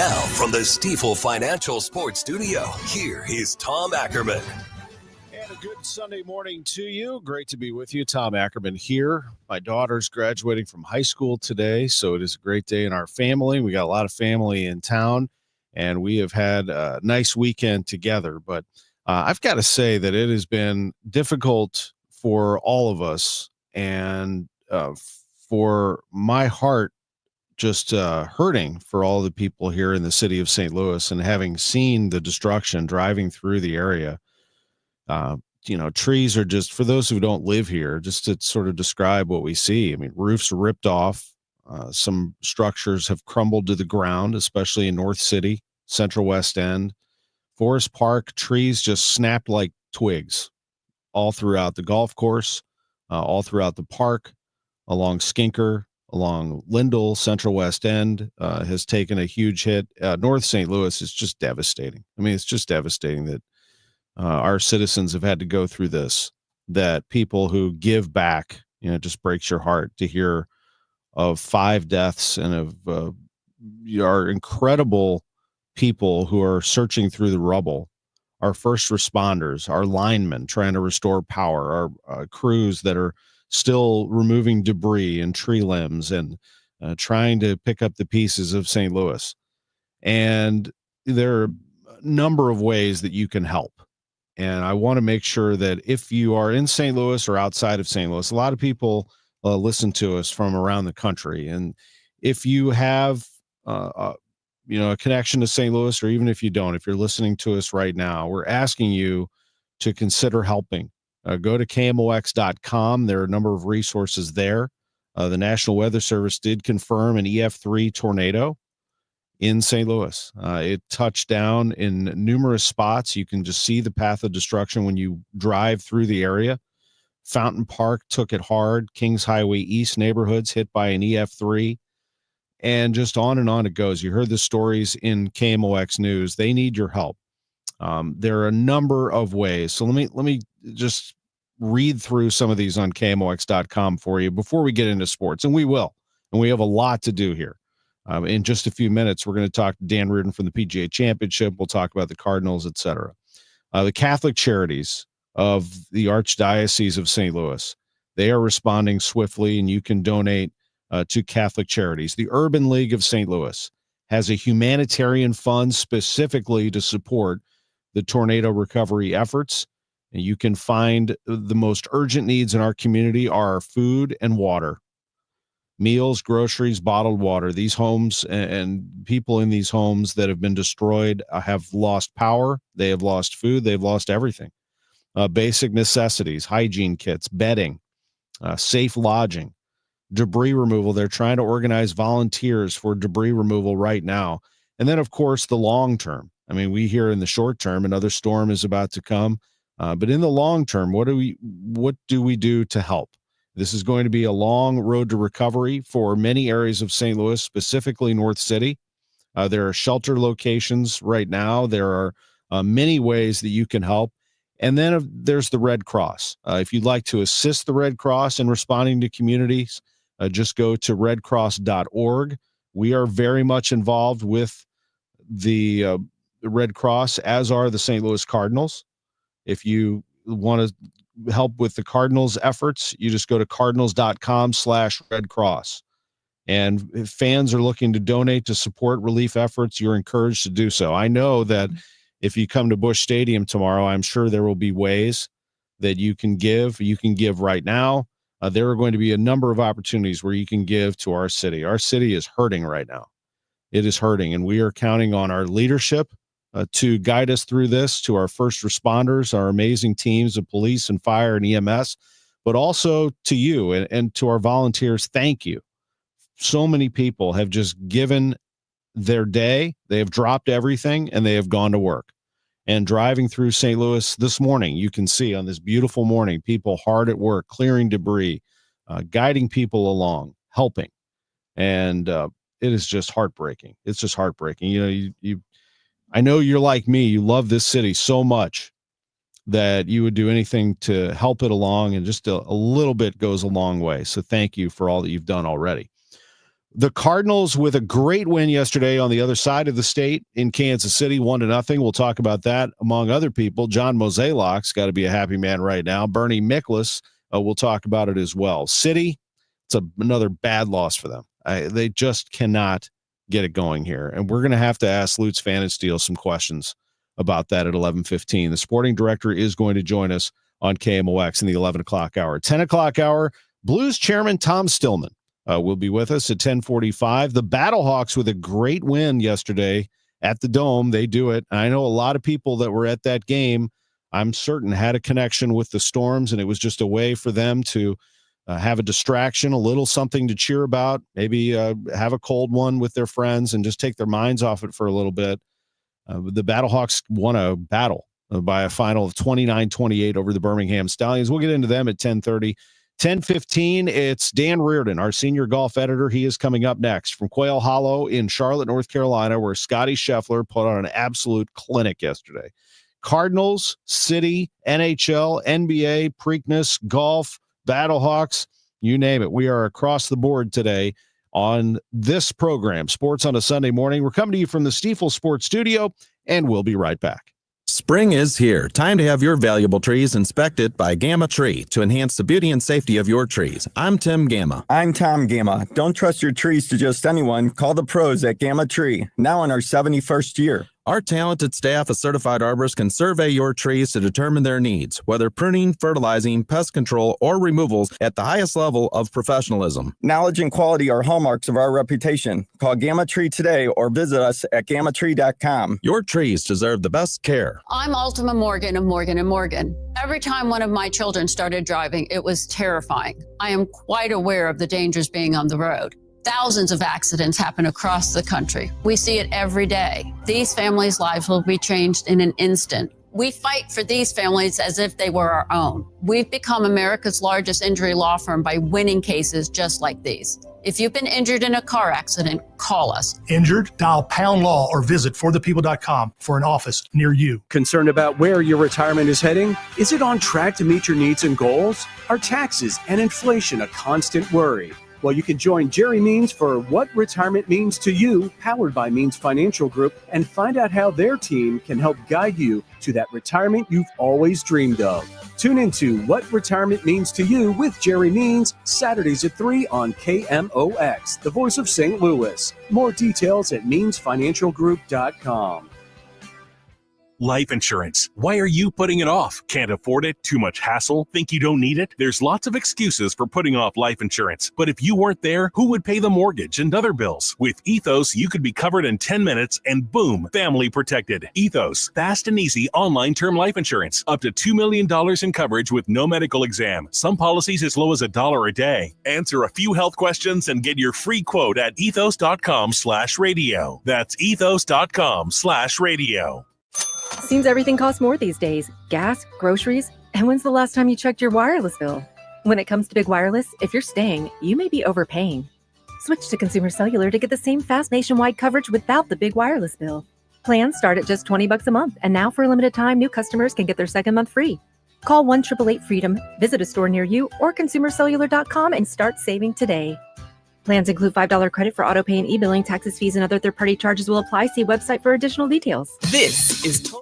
Now, from the Stifel Financial Sports Studio, here is Tom Ackerman. And a good Sunday morning to you. Great to be with you. Tom Ackerman here. My daughter's graduating from high school today, so it is a great day in our family. We got a lot of family in town, and we have had a nice weekend together. But I've got to say that it has been difficult for all of us, and for my heart, just hurting for all the people here in the city of St. Louis, and having seen the destruction driving through the area. Trees are just, for those who don't live here, just to sort of describe what we see. I mean, roofs ripped off. Some structures have crumbled to the ground, especially in North City, Central West End. Forest Park, trees just snapped like twigs all throughout the golf course, all throughout the park, along Skinker, along Lindell. Central West End has taken a huge hit. North St. Louis is just devastating. I mean, it's just devastating that our citizens have had to go through this, that people who give back, it just breaks your heart to hear of 5 deaths and of our incredible people who are searching through the rubble, our first responders, our linemen trying to restore power, our crews that are still removing debris and tree limbs and trying to pick up the pieces of St. Louis. And there are a number of ways that you can help. And I want to make sure that if you are in St. Louis or outside of St. Louis, a lot of people listen to us from around the country. And if you have, a connection to St. Louis, or even if you don't, if you're listening to us right now, we're asking you to consider helping. Go to KMOX.com. There are a number of resources there. The National Weather Service did confirm an EF3 tornado in St. Louis. It touched down in numerous spots. You can just see the path of destruction when you drive through the area. Fountain Park took it hard. Kings Highway East neighborhoods hit by an EF3. And just on and on it goes. You heard the stories in KMOX News. They need your help. There are a number of ways. So let me just read through some of these on KMOX.com for you before we get into sports. And we will. And we have a lot to do here. In just a few minutes, we're going to talk to Dan Reardon from the PGA Championship. We'll talk about the Cardinals, et cetera. The Catholic Charities of the Archdiocese of St. Louis, they are responding swiftly, and you can donate to Catholic Charities. The Urban League of St. Louis has a humanitarian fund specifically to support the tornado recovery efforts. And you can find the most urgent needs in our community are food and water. Meals, groceries, bottled water. These homes and people in these homes that have been destroyed have lost power. They have lost food. They've lost everything. Basic necessities, hygiene kits, bedding, safe lodging, debris removal. They're trying to organize volunteers for debris removal right now. And then, of course, the long term. I mean, we hear in the short term another storm is about to come. But in the long term, what do we do to help? This is going to be a long road to recovery for many areas of St. Louis, specifically North City. There are shelter locations right now. There are many ways that you can help. And then there's the Red Cross. If you'd like to assist the Red Cross in responding to communities, just go to redcross.org. We are very much involved with the Red Cross, as are the St. Louis Cardinals. If you want to help with the Cardinals efforts, you just go to cardinals.com/Red Cross. And if fans are looking to donate to support relief efforts, you're encouraged to do so. I know that if you come to Busch Stadium tomorrow, I'm sure there will be ways that you can give. You can give right now. There are going to be a number of opportunities where you can give to our city. Our city is hurting right now. It is hurting, and we are counting on our leadership to guide us through this, to our first responders, our amazing teams of police and fire and EMS, but also to you and to our volunteers. Thank you. So many people have just given their day. They have dropped everything and they have gone to work. And driving through St. Louis this morning, you can see on this beautiful morning, people hard at work, clearing debris, guiding people along, helping. And it is just heartbreaking. It's just heartbreaking. I know you're like me. You love this city so much that you would do anything to help it along, and just a little bit goes a long way. So thank you for all that you've done already. The Cardinals with a great win yesterday on the other side of the state in Kansas City, 1-0. We'll talk about that among other people. John Mozeliak's got to be a happy man right now. Bernie Miklasz, we'll talk about it as well. City, it's another bad loss for them. They just cannot get it going here. And we're going to ask Lutz Pfannenstiel some questions about that at 11:15. The sporting director is going to join us on KMOX in the 11 o'clock hour. 10 o'clock hour, Blues chairman Tom Stillman will be with us at 10:45. The Battlehawks with a great win yesterday at the Dome. They do it. I know a lot of people that were at that game, I'm certain, had a connection with the Storms, and it was just a way for them to have a distraction, a little something to cheer about, maybe have a cold one with their friends and just take their minds off it for a little bit. The Battlehawks won a battle by a final of 29-28 over the Birmingham Stallions. We'll get into them at 10:30. 10:15, it's Dan Reardon, our senior golf editor. He is coming up next from Quail Hollow in Charlotte, North Carolina, where Scotty Scheffler put on an absolute clinic yesterday. Cardinals, City, NHL, NBA, Preakness, Golf, Battlehawks, you name it. We are across the board today on this program, Sports on a Sunday Morning. We're coming to you from the Stiefel Sports Studio, and we'll be right back. Spring is here. Time to have your valuable trees inspected by Gamma Tree to enhance the beauty and safety of your trees. I'm Tim Gamma. I'm Tom Gamma. Don't trust your trees to just anyone. Call the pros at Gamma Tree, now in our 71st year. Our talented staff of certified arborists can survey your trees to determine their needs, whether pruning, fertilizing, pest control, or removals at the highest level of professionalism. Knowledge and quality are hallmarks of our reputation. Call Gamma Tree today or visit us at gammatree.com. Your trees deserve the best care. I'm Ultima Morgan of Morgan & Morgan. Every time one of my children started driving, it was terrifying. I am quite aware of the dangers being on the road. Thousands of accidents happen across the country. We see it every day. These families' lives will be changed in an instant. We fight for these families as if they were our own. We've become America's largest injury law firm by winning cases just like these. If you've been injured in a car accident, call us. Injured? Dial pound law or visit forthepeople.com for an office near you. Concerned about where your retirement is heading? Is it on track to meet your needs and goals? Are taxes and inflation a constant worry? Well, you can join Jerry Means for What Retirement Means to You, powered by Means Financial Group, and find out how their team can help guide you to that retirement you've always dreamed of. Tune into What Retirement Means to You with Jerry Means, Saturdays at 3 on KMOX, the voice of St. Louis. More details at meansfinancialgroup.com. Life insurance. Why are you putting it off? Can't afford it? Too much hassle? Think you don't need it? There's lots of excuses for putting off life insurance. But if you weren't there, who would pay the mortgage and other bills? With Ethos, you could be covered in 10 minutes and boom, family protected. Ethos, fast and easy online term life insurance. Up to $2 million in coverage with no medical exam. Some policies as low as $1 a day. Answer a few health questions and get your free quote at ethos.com/radio. That's ethos.com/radio. Seems everything costs more these days. Gas, groceries, and when's the last time you checked your wireless bill? When it comes to big wireless, if you're staying, you may be overpaying. Switch to Consumer Cellular to get the same fast nationwide coverage without the big wireless bill. Plans start at just $20 a month, and now for a limited time, new customers can get their second month free. Call 1-888-FREEDOM, visit a store near you, or consumercellular.com and start saving today. Plans include $5 credit for auto pay and e-billing. Taxes, fees, and other third-party charges will apply. See website for additional details. This is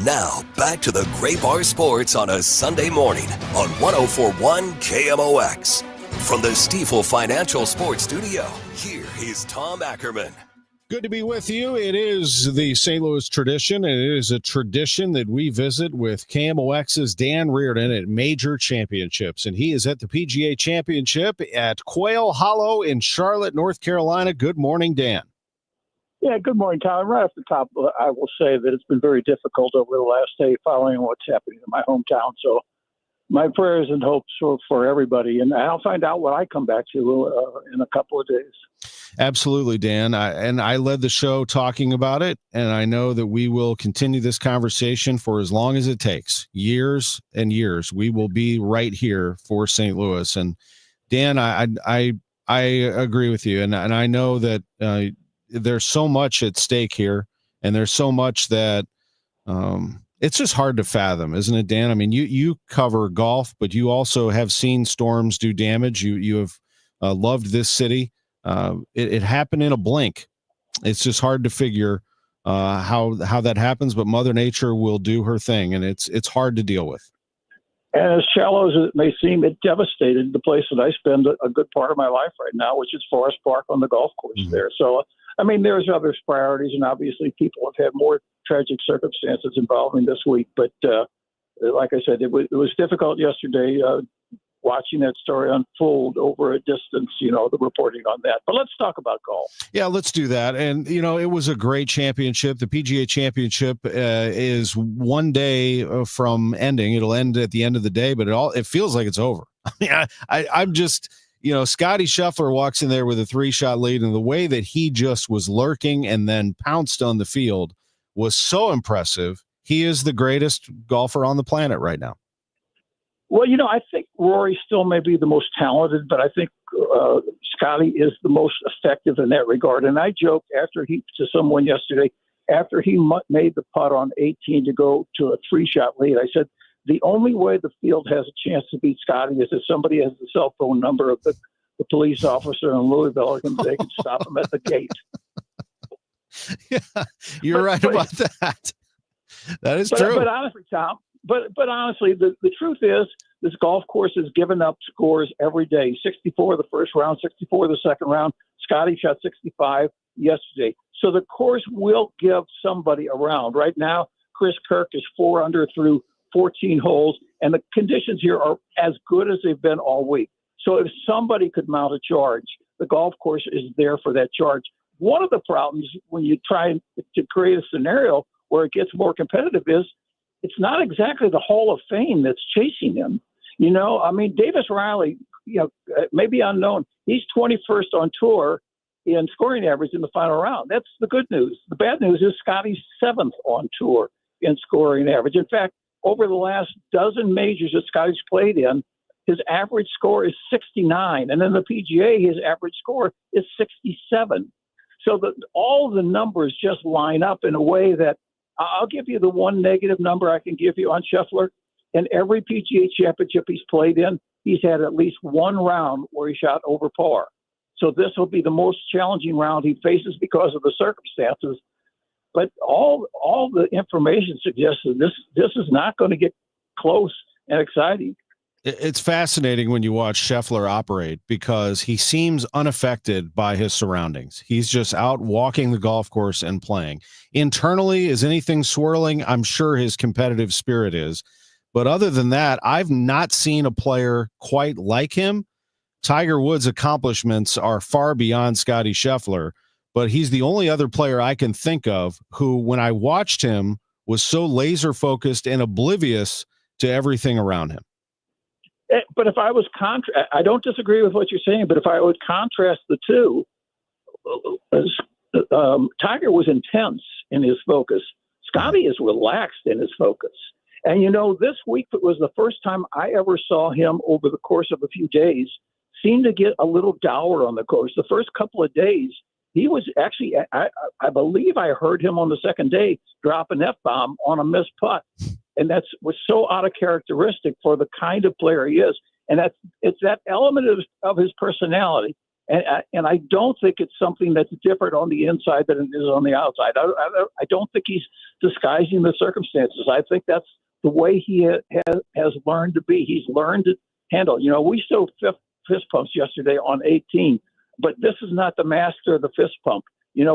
Now, back to the Gray Bar Sports on a Sunday morning on 104.1 KMOX. From the Stiefel Financial Sports Studio, here is Tom Ackerman. Good to be with you. It is the St. Louis tradition, and it is a tradition that we visit with KMOX's Dan Reardon at Major Championships, and he is at the PGA Championship at Quail Hollow in Charlotte, North Carolina. Good morning, Dan. Yeah, good morning, Tom. Right off the top, I will say that it's been very difficult over the last day following what's happening in my hometown. So my prayers and hopes for everybody, and I'll find out what I come back to in a couple of days. Absolutely, Dan. I led the show talking about it, and I know that we will continue this conversation for as long as it takes, years and years. We will be right here for St. Louis. And Dan, I agree with you, and I know that there's so much at stake here, and there's so much that It's just hard to fathom, isn't it, Dan? I mean, you cover golf, but you also have seen storms do damage. You have loved this city. It happened in a blink. It's just hard to figure how that happens, but Mother Nature will do her thing, and it's hard to deal with. And as shallow as it may seem, it devastated the place that I spend a good part of my life right now, which is Forest Park on the golf course there. So, I mean, there's other priorities, and obviously people have had more tragic circumstances involving this week. But like I said, it was difficult yesterday watching that story unfold over a distance, the reporting on that. But let's talk about golf. Yeah, let's do that. And, it was a great championship. The PGA Championship is one day from ending. It'll end at the end of the day, but it feels like it's over. I mean, I'm just, Scotty Scheffler walks in there with a 3-shot lead, and the way that he just was lurking and then pounced on the field was so impressive. He is the greatest golfer on the planet right now. Well, I think Rory still may be the most talented, but I think Scotty is the most effective in that regard. And I joked to someone yesterday, after he made the putt on 18 to go to a 3-shot lead, I said, the only way the field has a chance to beat Scotty is if somebody has the cell phone number of the police officer in Louisville, and they can stop him at the gate. Yeah, you're right about that. That is true. But honestly, Tom, But honestly, the truth is this golf course has given up scores every day. 64 the first round, 64 the second round. Scotty shot 65 yesterday. So the course will give somebody a round. Right now, Chris Kirk is 4 under through 14 holes, and the conditions here are as good as they've been all week. So if somebody could mount a charge, the golf course is there for that charge. One of the problems when you try to create a scenario where it gets more competitive is it's not exactly the Hall of Fame that's chasing him. Davis Riley, maybe unknown. He's 21st on tour in scoring average in the final round. That's the good news. The bad news is Scotty's 7th on tour in scoring average. In fact, over the last dozen majors that Scotty's played in, his average score is 69. And in the PGA, his average score is 67. So all the numbers just line up in a way that I'll give you the one negative number I can give you on Scheffler. In every PGA championship he's played in, he's had at least one round where he shot over par. So this will be the most challenging round he faces because of the circumstances. But all the information suggests that this is not going to get close and exciting. It's fascinating when you watch Scheffler operate because he seems unaffected by his surroundings. He's just out walking the golf course and playing. Internally, is anything swirling? I'm sure his competitive spirit is. But other than that, I've not seen a player quite like him. Tiger Woods' accomplishments are far beyond Scotty Scheffler, but he's the only other player I can think of who, when I watched him, was so laser focused and oblivious to everything around him. But if I was I don't disagree with what you're saying, but if I would contrast the two, Tiger was intense in his focus. Scotty is relaxed in his focus. And, this week it was the first time I ever saw him over the course of a few days seem to get a little dour on the course. The first couple of days, he was actually, I believe I heard him on the second day drop an F-bomb on a missed putt. And was so out of characteristic for the kind of player he is. And it's that element of his personality. And I don't think it's something that's different on the inside than it is on the outside. I don't think he's disguising the circumstances. I think that's the way he has learned to be. He's learned to handle. We still fist pumps yesterday on 18, but this is not the master of the fist pump.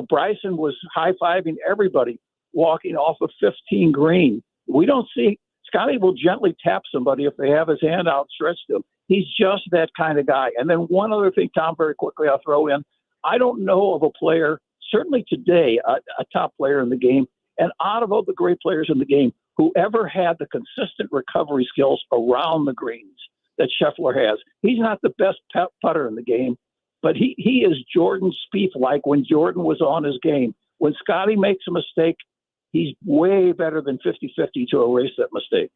Bryson was high-fiving everybody walking off of 15 green. We don't see Scotty will gently tap somebody if they have his hand outstretched to him. He's just that kind of guy. And then one other thing, Tom, very quickly I'll throw in. I don't know of a player, certainly today, a top player in the game, and out of all the great players in the game, who ever had the consistent recovery skills around the greens that Scheffler has. He's not the best putter in the game, but he is Jordan Spieth like when Jordan was on his game. When Scotty makes a mistake, he's way better than 50-50 to erase that mistake.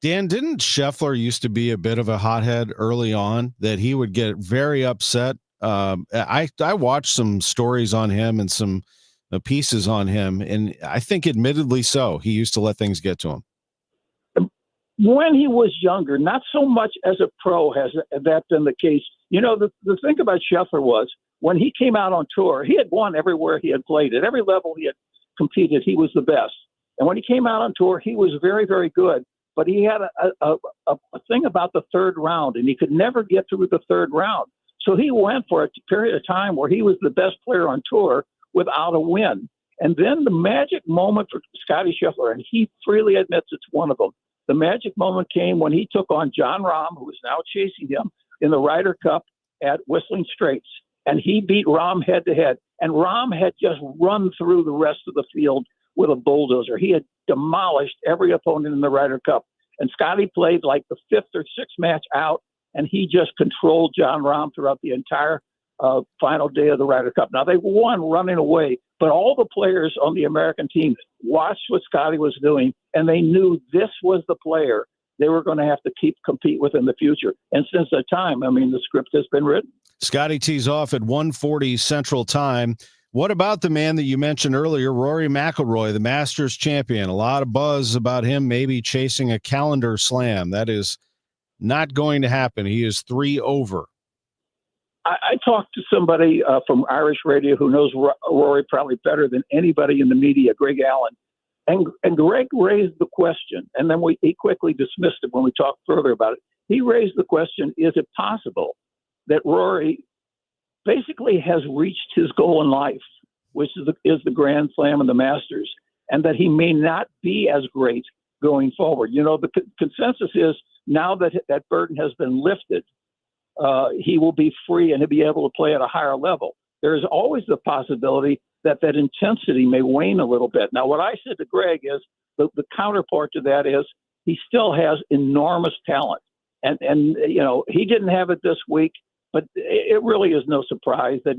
Dan, didn't Scheffler used to be a bit of a hothead early on, that he would get very upset? I watched some stories on him and some pieces on him, and I think admittedly so. He used to let things get to him. when he was younger, not so much as a pro has that been the case. You know, the thing about Scheffler was when he came out on tour, he had won everywhere he had played. At every level he had competed, he was the best. And when he came out on tour, he was very, very good. But he had a thing about the third round, and he could never get through the third round. So he went for a period of time where he was the best player on tour without a win. And then the magic moment for Scottie Scheffler, and he freely admits it's one of them, the magic moment came when he took on Jon Rahm, who is now chasing him, in the Ryder Cup at Whistling Straits. And he beat Rahm head-to-head. And Rahm had just run through the rest of the field with a bulldozer. He had demolished every opponent in the Ryder Cup. And Scottie played like the fifth or sixth match out, and he just controlled Jon Rahm throughout the entire final day of the Ryder Cup. Now, they won running away, but all the players on the American team watched what Scottie was doing, and they knew this was the player they were going to have to compete with in the future. And since that time, I mean, the script has been written. Scottie tees off at 1:40 Central Time. What about the man that you mentioned earlier, Rory McIlroy, the Masters champion? A lot of buzz about him maybe chasing a calendar slam. That is not going to happen. He is 3 over. I talked to somebody from Irish radio who knows Rory probably better than anybody in the media, Greg Allen. And Greg raised the question, and then he quickly dismissed it when we talked further about it. He raised the question, is it possible that Rory basically has reached his goal in life, which is the Grand Slam and the Masters, and that he may not be as great going forward? You know, the consensus is now that that burden has been lifted, he will be free and he'll be able to play at a higher level. There is always the possibility that intensity may wane a little bit. Now, what I said to Greg is the counterpart to that is he still has enormous talent. And you know, he didn't have it this week, but it really is no surprise that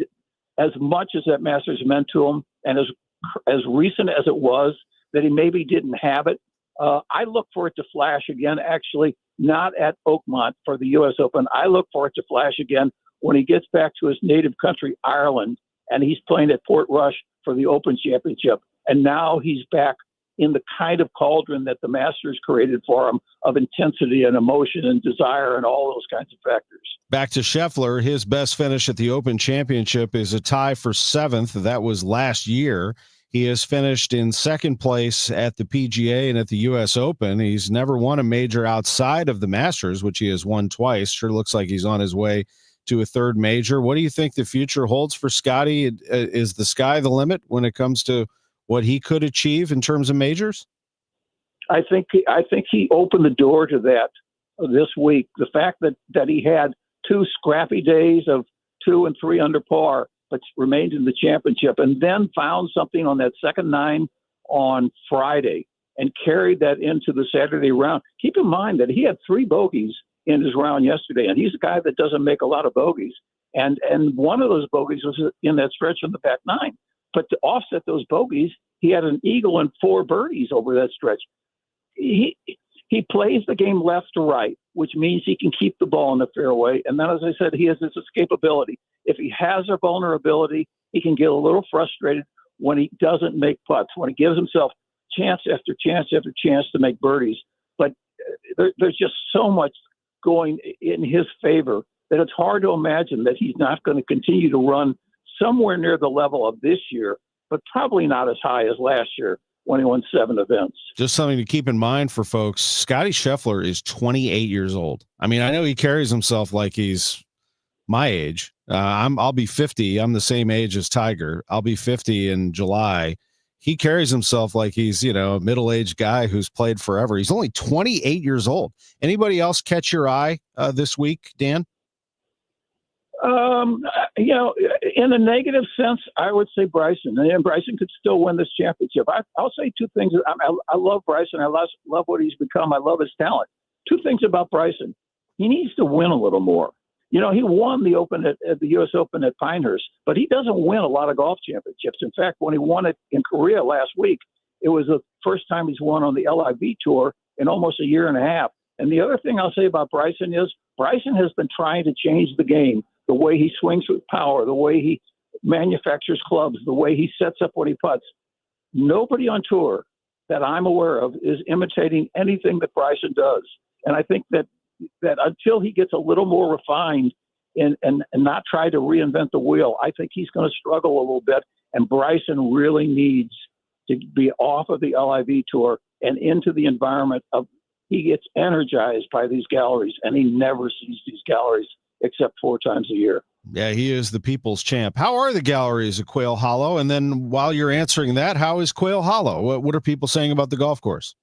as much as that Masters meant to him and as recent as it was that he maybe didn't have it, I look for it to flash again, actually, not at Oakmont for the U.S. Open. I look for it to flash again when he gets back to his native country, Ireland, and he's playing at Portrush for the Open Championship. And now he's back in the kind of cauldron that the Masters created for him of intensity and emotion and desire and all those kinds of factors. Back to Scheffler, his best finish at the Open Championship is a tie for 7th. That was last year. He has finished in 2nd place at the PGA and at the U.S. Open. He's never won a major outside of the Masters, which he has won twice. Sure looks like he's on his way to a 3rd major. What do you think the future holds for Scottie? Is the sky the limit when it comes to what he could achieve in terms of majors? I think he opened the door to that this week. The fact that he had 2 scrappy days of 2 and 3 under par, but remained in the championship, and then found something on that second 9 on Friday and carried that into the Saturday round. Keep in mind that he had 3 bogeys in his round yesterday, and he's a guy that doesn't make a lot of bogeys. And one of those bogeys was in that stretch on the back 9. But to offset those bogeys, he had an eagle and 4 birdies over that stretch. He plays the game left to right, which means he can keep the ball in the fairway. And then, as I said, he has this escapability. If he has a vulnerability, he can get a little frustrated when he doesn't make putts, when he gives himself chance after chance after chance to make birdies. But there's just so much going in his favor that it's hard to imagine that he's not going to continue to run somewhere near the level of this year, but probably not as high as last year when he won 7 events. Just something to keep in mind for folks. Scottie Scheffler is 28 years old. I mean, I know he carries himself like he's my age. I'll be 50. I'm the same age as Tiger. I'll be 50 in July. He carries himself like he's, you know, a middle-aged guy who's played forever. He's only 28 years old. Anybody else catch your eye this week, Dan? You know, in a negative sense, I would say Bryson. And Bryson could still win this championship. I'll say 2 things. I love Bryson. I love what he's become. I love his talent. 2 things about Bryson. He needs to win a little more. You know, he won the Open at the U.S. Open at Pinehurst, but he doesn't win a lot of golf championships. In fact, when he won it in Korea last week, it was the first time he's won on the LIV Tour in almost a year and a half. And the other thing I'll say about Bryson is Bryson has been trying to change the game, the way he swings with power, the way he manufactures clubs, the way he sets up when he putts. Nobody on tour that I'm aware of is imitating anything that Bryson does. And I think that until he gets a little more refined and not try to reinvent the wheel, I think he's going to struggle a little bit. And Bryson really needs to be off of the LIV tour and into the environment of, he gets energized by these galleries, and he never sees these galleries except 4 times a year. Yeah, he is the people's champ. How are the galleries at Quail Hollow? And then while you're answering that, how is Quail Hollow? What are people saying about the golf course?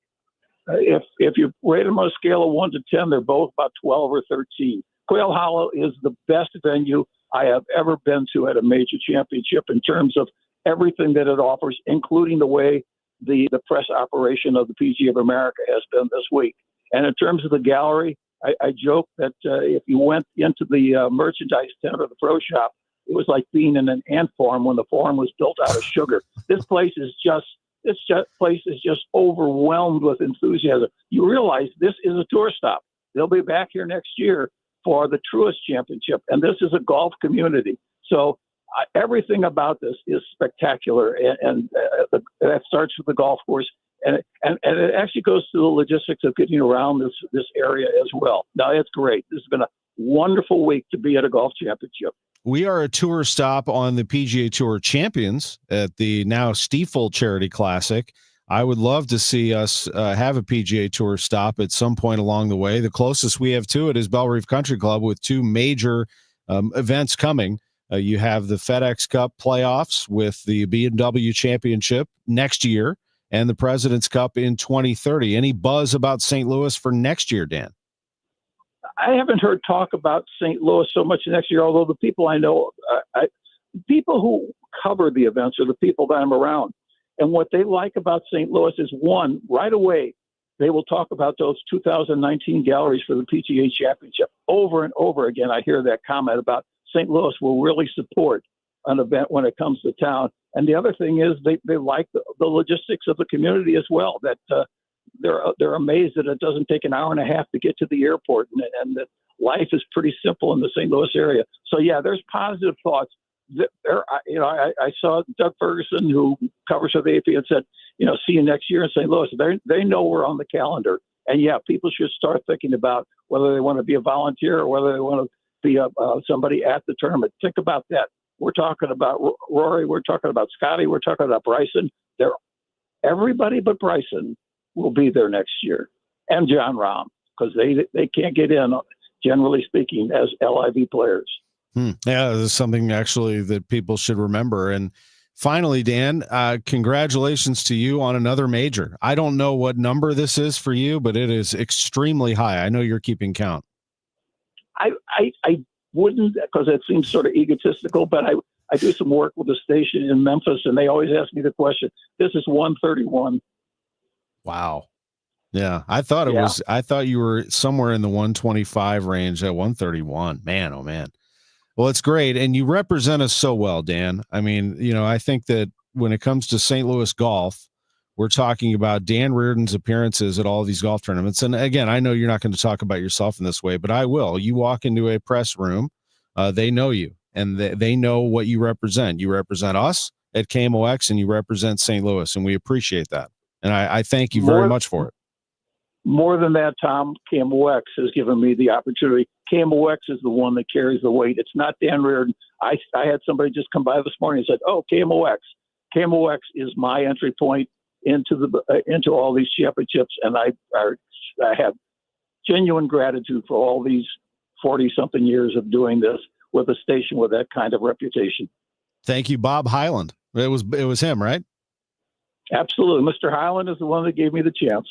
If you rate them on a scale of 1 to 10, they're both about 12 or 13. Quail Hollow is the best venue I have ever been to at a major championship in terms of everything that it offers, including the way the press operation of the PGA of America has been this week. And in terms of the gallery, I joke that if you went into the merchandise tent or the pro shop, it was like being in an ant farm when the farm was built out of sugar. This place is just overwhelmed with enthusiasm. You realize this is a tour stop. They'll be back here next year for the Truist Championship, and this is a golf community. So everything about this is spectacular, and that starts with the golf course. And it actually goes to the logistics of getting around this area as well. Now, it's great. This has been a wonderful week to be at a golf championship. We are a tour stop on the PGA Tour Champions at the now Stifel Charity Classic. I would love to see us have a PGA Tour stop at some point along the way. The closest we have to it is Belle Reef Country Club with 2 major events coming. You have the FedEx Cup playoffs with the BMW Championship next year, and the President's Cup in 2030. Any buzz about St. Louis for next year, Dan? I haven't heard talk about St. Louis so much next year, although the people I know, people who cover the events are the people that I'm around. And what they like about St. Louis is, one, right away, they will talk about those 2019 galleries for the PGA Championship. Over and over again, I hear that comment about St. Louis will really support an event when it comes to town. And the other thing is they like the logistics of the community as well, that they're amazed that it doesn't take an hour and a half to get to the airport, and that life is pretty simple in the St. Louis area. So, yeah, there's positive thoughts. I saw Doug Ferguson, who covers for the AP, and said, see you next year in St. Louis. They know we're on the calendar. And, yeah, people should start thinking about whether they want to be a volunteer or whether they want to be somebody at the tournament. Think about that. We're talking about Rory. We're talking about Scotty. We're talking about Bryson. Everybody but Bryson will be there next year, and John Rahm, because they can't get in, generally speaking, as LIV players. Yeah, this is something actually that people should remember. And finally, Dan, congratulations to you on another major. I don't know what number this is for you, but it is extremely high. I know you're keeping count. I wouldn't, because it seems sort of egotistical, but I do some work with the station in Memphis, and they always ask me the question. This is 131. Wow. Yeah, I thought it was. I thought you were somewhere in the 125 range at 131. Man, oh man. Well, it's great, and you represent us so well, Dan. I mean, I think that when it comes to St. Louis golf, we're talking about Dan Reardon's appearances at all of these golf tournaments. And again, I know you're not going to talk about yourself in this way, but I will. You walk into a press room, they know you, and they know what you represent. You represent us at KMOX, and you represent St. Louis, and we appreciate that. And I thank you very much for it. More than that, Tom, KMOX has given me the opportunity. KMOX is the one that carries the weight. It's not Dan Reardon. I had somebody just come by this morning and said, "Oh, KMOX. KMOX is my entry point into all these championships," and I have genuine gratitude for all these 40-something years of doing this with a station with that kind of reputation. Thank you, Bob Hyland. It was him, right? Absolutely. Mr. Hyland is the one that gave me the chance.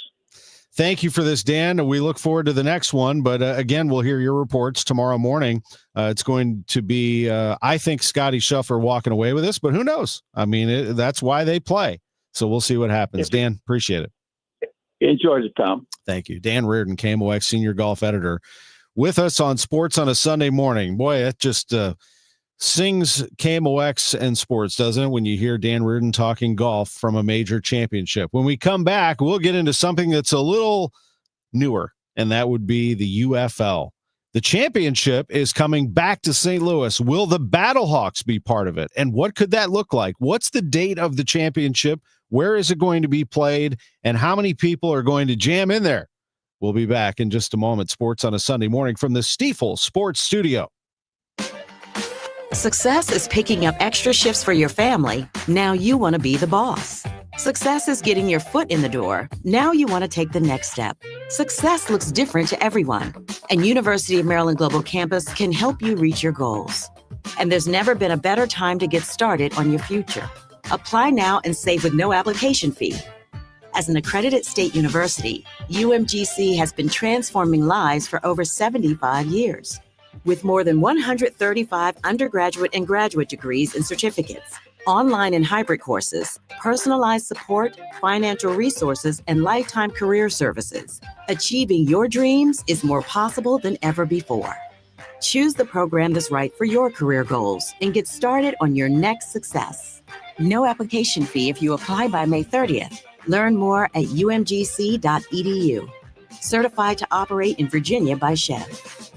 Thank you for this, Dan. We look forward to the next one. But again, we'll hear your reports tomorrow morning. It's going to be, I think, Scotty Scheffler walking away with this, but who knows? I mean, that's why they play. So we'll see what happens. Dan, appreciate it. Enjoyed it, Tom. Thank you. Dan Reardon, KMOX senior golf editor, with us on Sports on a Sunday morning. Boy, that just sings KMOX and sports, doesn't it, when you hear Dan Reardon talking golf from a major championship. When we come back, we'll get into something that's a little newer, and that would be the UFL. The championship is coming back to St. Louis. Will the Battlehawks be part of it? And what could that look like? What's the date of the championship? Where is it going to be played? And how many people are going to jam in there? We'll be back in just a moment. Sports on a Sunday morning from the Stifel Sports Studio. Success is picking up extra shifts for your family. Now you want to be the boss. Success is getting your foot in the door. Now you want to take the next step. Success looks different to everyone, and University of Maryland Global Campus can help you reach your goals. And there's never been a better time to get started on your future. Apply now and save with no application fee. As an accredited state university, UMGC has been transforming lives for over 75 years. With more than 135 undergraduate and graduate degrees and certificates, online and hybrid courses, personalized support, financial resources, and lifetime career services, achieving your dreams is more possible than ever before. Choose the program that's right for your career goals and get started on your next success. No application fee if you apply by May 30th. Learn more at umgc.edu. Certified to operate in Virginia by Chev.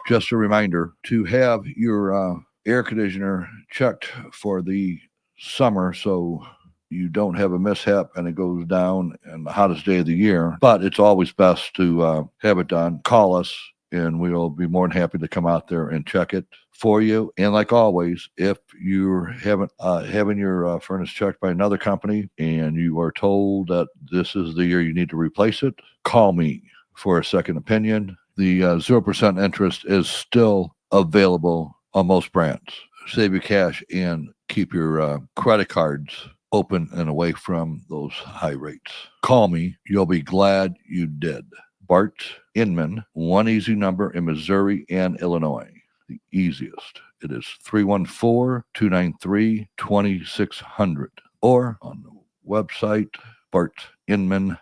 Just a reminder to have your air conditioner checked for the summer so you don't have a mishap and it goes down in the hottest day of the year. But it's always best to have it done. Call us and we'll be more than happy to come out there and check it for you. And like always, if you're having your furnace checked by another company and you are told that this is the year you need to replace it, call me for a second opinion. The 0% interest is still available on most brands. Save your cash and keep your credit cards open and away from those high rates. Call me. You'll be glad you did. Bart Inman, one easy number in Missouri and Illinois. The easiest. It is 314-293-2600 or on the website bartinman.com.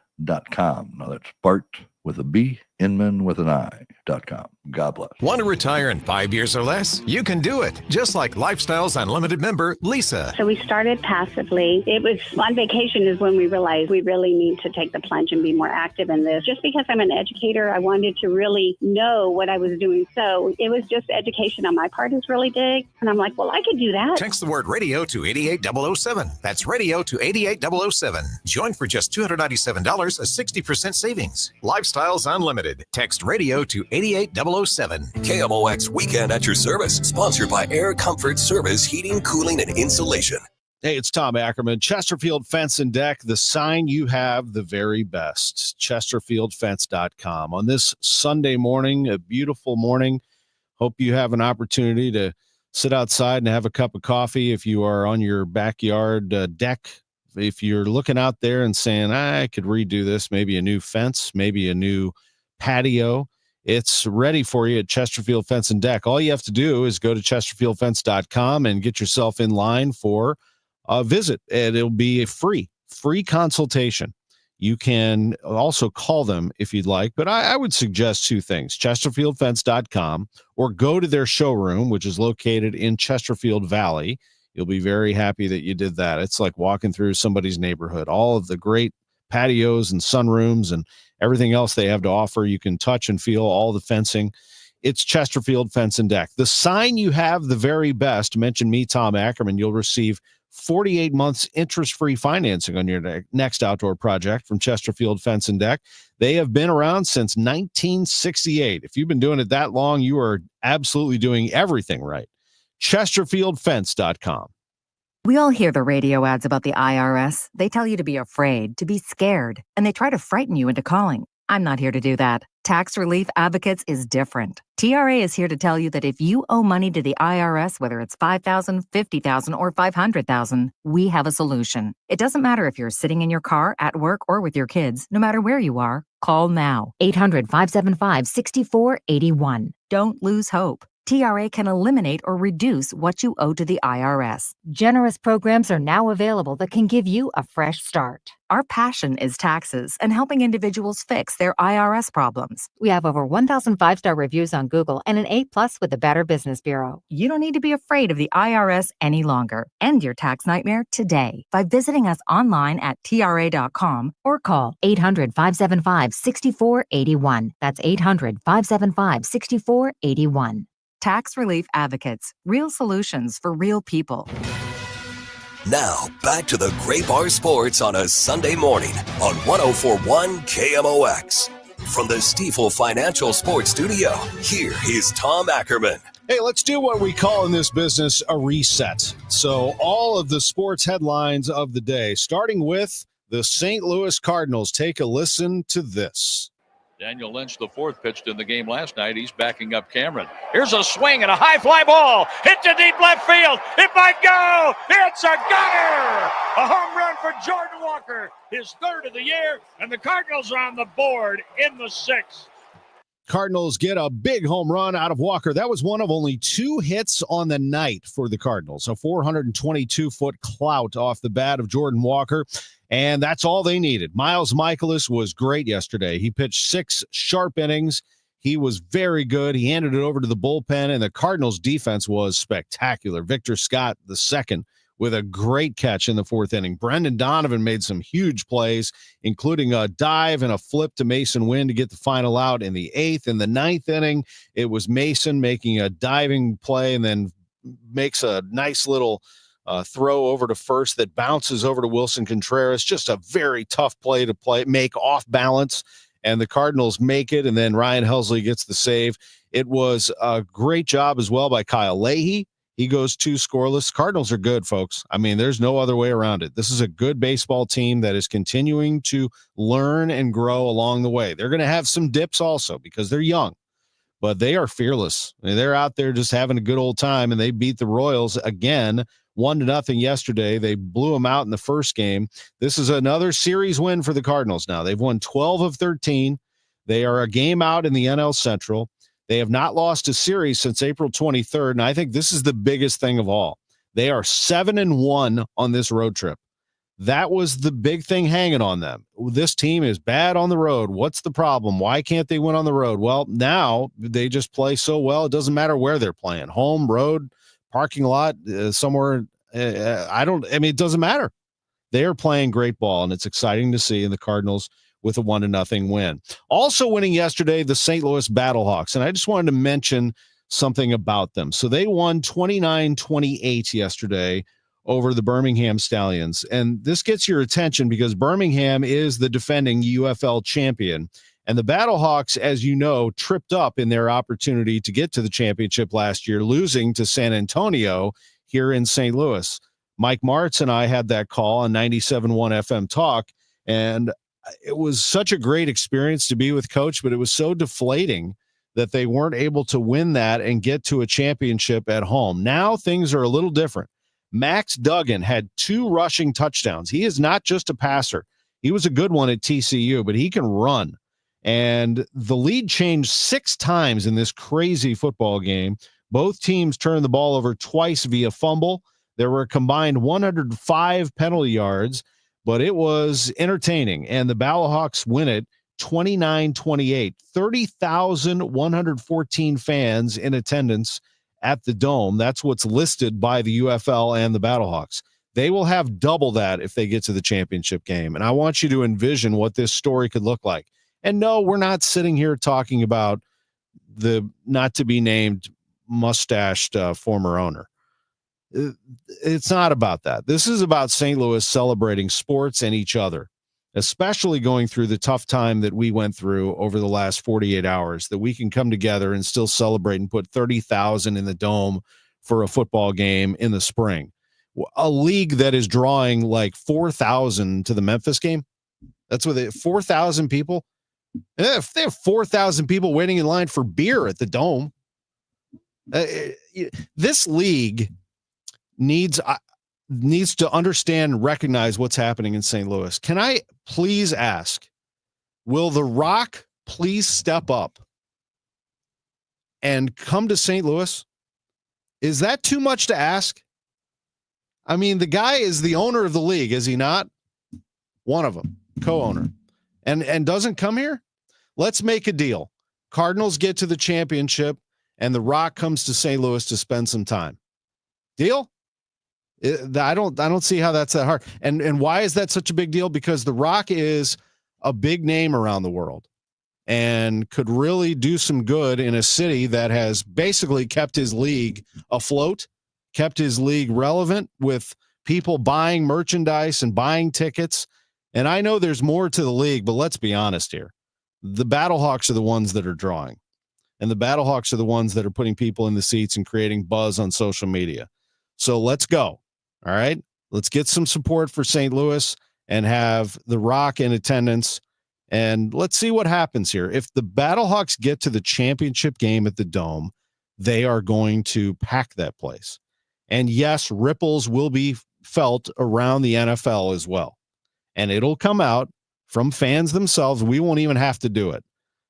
Now that's Bart with a B, Inman with an I.com. God bless. Want to retire in 5 years or less? You can do it, just like Lifestyles Unlimited member Lisa. So we started passively. It was on vacation is when we realized we really need to take the plunge and be more active in this. Just because I'm an educator, I wanted to really know what I was doing. So it was just education on my part is really big. And I'm like, well, I could do that. Text the word radio to 88007. That's radio to 88007. Join for just $297, a 60% savings. Lifestyles Unlimited. Text radio to 88007. KMOX Weekend at your service, sponsored by Air Comfort Service Heating, Cooling, and Insulation. Hey, it's Tom Ackerman. Chesterfield Fence and Deck, the sign you have the very best. ChesterfieldFence.com. On this Sunday morning, a beautiful morning, hope you have an opportunity to sit outside and have a cup of coffee if you are on your backyard deck. If you're looking out there and saying, I could redo this, maybe a new fence, maybe a new patio, it's ready for you at Chesterfield Fence and Deck. All you have to do is go to chesterfieldfence.com and get yourself in line for a visit, and it'll be a free consultation. You can also call them if you'd like, but I would suggest two things: chesterfieldfence.com, or go to their showroom, which is located in Chesterfield Valley. You'll be very happy that you did that. It's like walking through somebody's neighborhood. All of the great patios and sunrooms and everything else they have to offer. You can touch and feel all the fencing. It's Chesterfield Fence and Deck. The sign you have the very best. Mention me, Tom Ackerman. You'll receive 48 months interest-free financing on your next outdoor project from Chesterfield Fence and Deck. They have been around since 1968. If you've been doing it that long, you are absolutely doing everything right. ChesterfieldFence.com. We all hear the radio ads about the IRS. They tell you to be afraid, to be scared, and they try to frighten you into calling. I'm not here to do that. Tax Relief Advocates is different. TRA is here to tell you that if you owe money to the IRS, whether it's $5,000, $50,000, or $500,000, we have a solution. It doesn't matter if you're sitting in your car, at work, or with your kids. No matter where you are, call now. 800-575-6481. Don't lose hope. TRA can eliminate or reduce what you owe to the IRS. Generous programs are now available that can give you a fresh start. Our passion is taxes and helping individuals fix their IRS problems. We have over 1,000 5-star reviews on Google and an A+ with the Better Business Bureau. You don't need to be afraid of the IRS any longer. End your tax nightmare today by visiting us online at TRA.com or call 800-575-6481. That's 800-575-6481. Tax Relief Advocates. Real solutions for real people. Now, back to the Gray Bar Sports on a Sunday morning on 104.1 KMOX. From the Stifel Financial Sports Studio, here is Tom Ackerman. Hey, let's do what we call in this business a reset. So all of the sports headlines of the day, starting with the St. Louis Cardinals. Take a listen to this. Daniel Lynch, the fourth, pitched in the game last night. He's backing up Cameron. Here's a swing and a high fly ball. Hit to deep left field. It might go. It's a gunner. A home run for Jordan Walker, his third of the year, and the Cardinals are on the board in the sixth. Cardinals get a big home run out of Walker. That was one of only 2 hits on the night for the Cardinals. A 422-foot clout off the bat of Jordan Walker. And that's all they needed. Miles Miklasz was great yesterday. He pitched 6 sharp innings. He was very good. He handed it over to the bullpen, and the Cardinals' defense was spectacular. Victor Scott, the second, with a great catch in the 4th inning. Brendan Donovan made some huge plays, including a dive and a flip to Mason Wynn to get the final out in the 8th. In the 9th inning, it was Mason making a diving play and then makes a nice little throw over to first that bounces over to Wilson Contreras. Just a very tough play to make off balance, and the Cardinals make it, and then Ryan Helsley gets the save. It was a great job as well by Kyle Leahy. He goes 2 scoreless. Cardinals are good, folks. I mean, there's no other way around it. This is a good baseball team that is continuing to learn and grow along the way. They're going to have some dips also because they're young, but they are fearless. I mean, they're out there just having a good old time, and they beat the Royals again 1-0 yesterday. They blew them out in the first game. This is another series win for the Cardinals now. They've won 12 of 13. They are a game out in the NL Central. They have not lost a series since April 23rd, and I think this is the biggest thing of all. They are 7-1 on this road trip. That was the big thing hanging on them. This team is bad on the road. What's the problem? Why can't they win on the road? Well, now they just play so well. It doesn't matter where they're playing. Home, road, parking lot, somewhere. It doesn't matter. They are playing great ball, and it's exciting to see in the Cardinals with a 1-0 win. Also winning yesterday, the St. Louis Battlehawks, and I just wanted to mention something about them. So they won 29-28 yesterday over the Birmingham Stallions, and this gets your attention because Birmingham is the defending UFL champion, and the Battlehawks, as you know, tripped up in their opportunity to get to the championship last year, losing to San Antonio here in St. Louis. Mike Martz and I had that call on 97.1 FM Talk, and it was such a great experience to be with Coach, but it was so deflating that they weren't able to win that and get to a championship at home. Now things are a little different. Max Duggan had 2 rushing touchdowns. He is not just a passer. He was a good one at TCU, but he can run. And the lead changed 6 times in this crazy football game. Both teams turned the ball over twice via fumble. There were a combined 105 penalty yards, but it was entertaining, and the Battlehawks win it 29-28. 30,114 fans in attendance at the Dome. That's what's listed by the UFL and the Battlehawks. They will have double that if they get to the championship game, and I want you to envision what this story could look like. And no, we're not sitting here talking about the not-to-be-named mustached former owner. It's not about that. This is about St. Louis celebrating sports and each other, especially going through the tough time that we went through over the last 48 hours, that we can come together and still celebrate and put 30,000 in the Dome for a football game in the spring. A league that is drawing like 4,000 to the Memphis game. That's what 4,000 people. If they have 4,000 people waiting in line for beer at the Dome, this league needs to understand and recognize what's happening in St. Louis. Can I please ask, will The Rock please step up and come to St. Louis? Is that too much to ask? I mean, the guy is the owner of the league, is he not? One of them, co-owner, and doesn't come here? Let's make a deal. Cardinals get to the championship, and The Rock comes to St. Louis to spend some time. Deal? I don't see how that's that hard. And why is that such a big deal? Because The Rock is a big name around the world and could really do some good in a city that has basically kept his league afloat, kept his league relevant with people buying merchandise and buying tickets. And I know there's more to the league, but let's be honest here. The Battlehawks are the ones that are drawing. And the Battlehawks are the ones that are putting people in the seats and creating buzz on social media. So let's go. All right. Let's get some support for St. Louis and have the Rock in attendance. And let's see what happens here. If the Battlehawks get to the championship game at the Dome, they are going to pack that place. And yes, ripples will be felt around the NFL as well. And it'll come out from fans themselves. We won't even have to do it.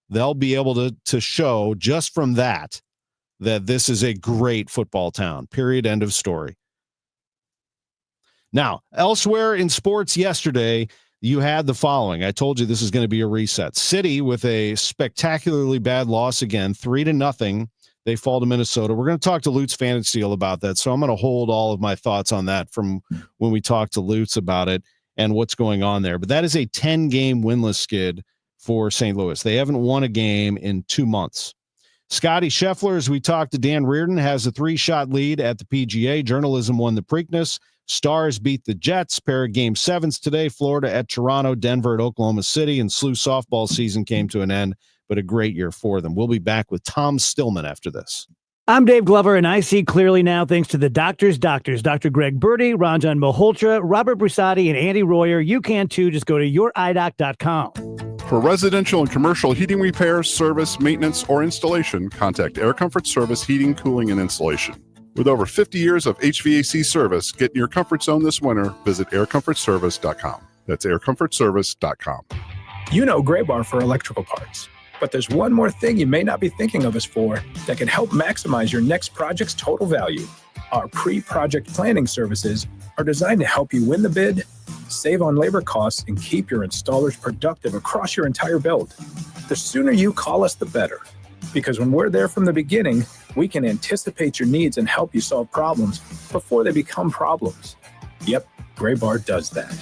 They'll be able to show just from that this is a great football town, period, end of story. Now, elsewhere in sports yesterday, you had the following. I told you this is going to be a reset. City with a spectacularly bad loss again, 3-0. They fall to Minnesota. We're going to talk to Lutz Pfannenstiel about that, so I'm going to hold all of my thoughts on that from when we talked to Lutz about it and what's going on there. But that is a 10-game winless skid for St. Louis. They haven't won a game in 2 months. Scotty Scheffler, as we talked to Dan Reardon, has a 3-shot lead at the PGA. Journalism won the Preakness. Stars beat the Jets. Pair of game 7s today. Florida at Toronto, Denver at Oklahoma City, and SLU softball season came to an end, but a great year for them. We'll be back with Tom Stillman after this. I'm Dave Glover, and I see clearly now thanks to the doctors, Dr. Greg Birdie, Ranjan Malhotra, Robert Brusati, and Andy Royer. You can too. Just go to youridoc.com. For residential and commercial heating repairs, service, maintenance, or installation, contact Air Comfort Service Heating, Cooling, and Installation. With over 50 years of HVAC service, get in your comfort zone this winter. Visit aircomfortservice.com. That's aircomfortservice.com. You know Gray Bar for electrical parts. But there's one more thing you may not be thinking of us for that can help maximize your next project's total value. Our pre-project planning services are designed to help you win the bid, save on labor costs, and keep your installers productive across your entire build. The sooner you call us, the better. Because when we're there from the beginning, we can anticipate your needs and help you solve problems before they become problems. Yep, Gray Bar does that.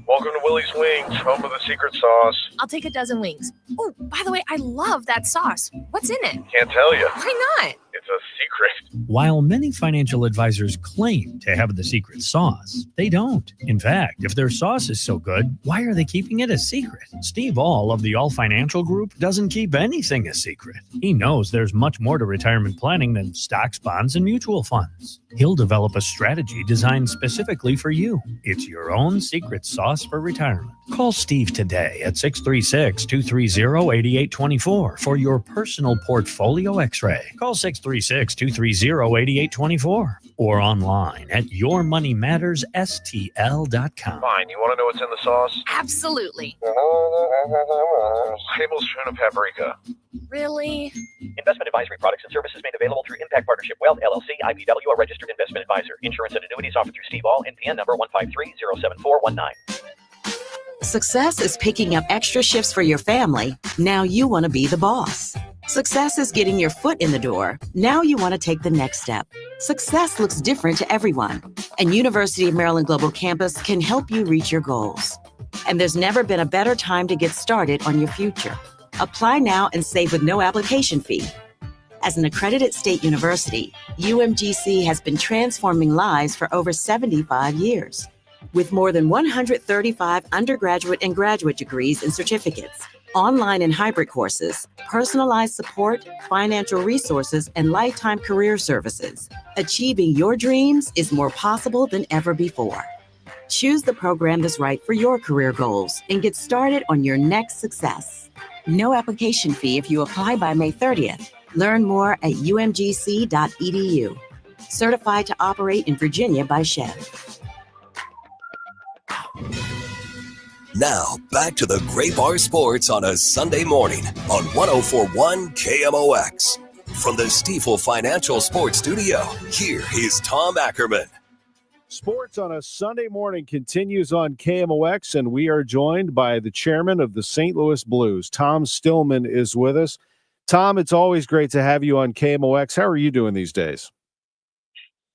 Welcome to Willie's Wings, home of the secret sauce. I'll take a dozen wings. Oh, by the way, I love that sauce. What's in it? Can't tell you. Why not? It's a secret. While many financial advisors claim to have the secret sauce, they don't. In fact, if their sauce is so good, why are they keeping it a secret? Steve All of the All Financial Group doesn't keep anything a secret. He knows there's much more to retirement planning than stocks, bonds, and mutual funds. He'll develop a strategy designed specifically for you. It's your own secret sauce for retirement. Call Steve today at 636-230-8824 for your personal portfolio x-ray. Call 636-230-8824 or online at yourmoneymattersstl.com. Fine, you want to know what's in the sauce? Absolutely. Tablespoon of paprika. Really? Investment advisory products and services made available through Impact Partnership Wealth, LLC, IPW, a registered investment advisor. Insurance and annuities offered through Steve All, NPN number 153-07419. Success is picking up extra shifts for your family. Now you want to be the boss. Success is getting your foot in the door. Now you want to take the next step. Success looks different to everyone, and University of Maryland Global Campus can help you reach your goals. And there's never been a better time to get started on your future. Apply now and save with no application fee. As an accredited state university, UMGC has been transforming lives for over 75 years. With more than 135 undergraduate and graduate degrees and certificates, online and hybrid courses, personalized support, financial resources, and lifetime career services, achieving your dreams is more possible than ever before. Choose the program that's right for your career goals and get started on your next success. No application fee if you apply by May 30th. Learn more at umgc.edu. Certified to operate in Virginia by Chev. Now, back to the Gray Bar Sports on a Sunday morning on 104.1 KMOX. From the Stifel Financial Sports Studio, here is Tom Ackerman. Sports on a Sunday morning continues on KMOX, and we are joined by the chairman of the St. Louis Blues. Tom Stillman is with us. Tom, it's always great to have you on KMOX. How are you doing these days?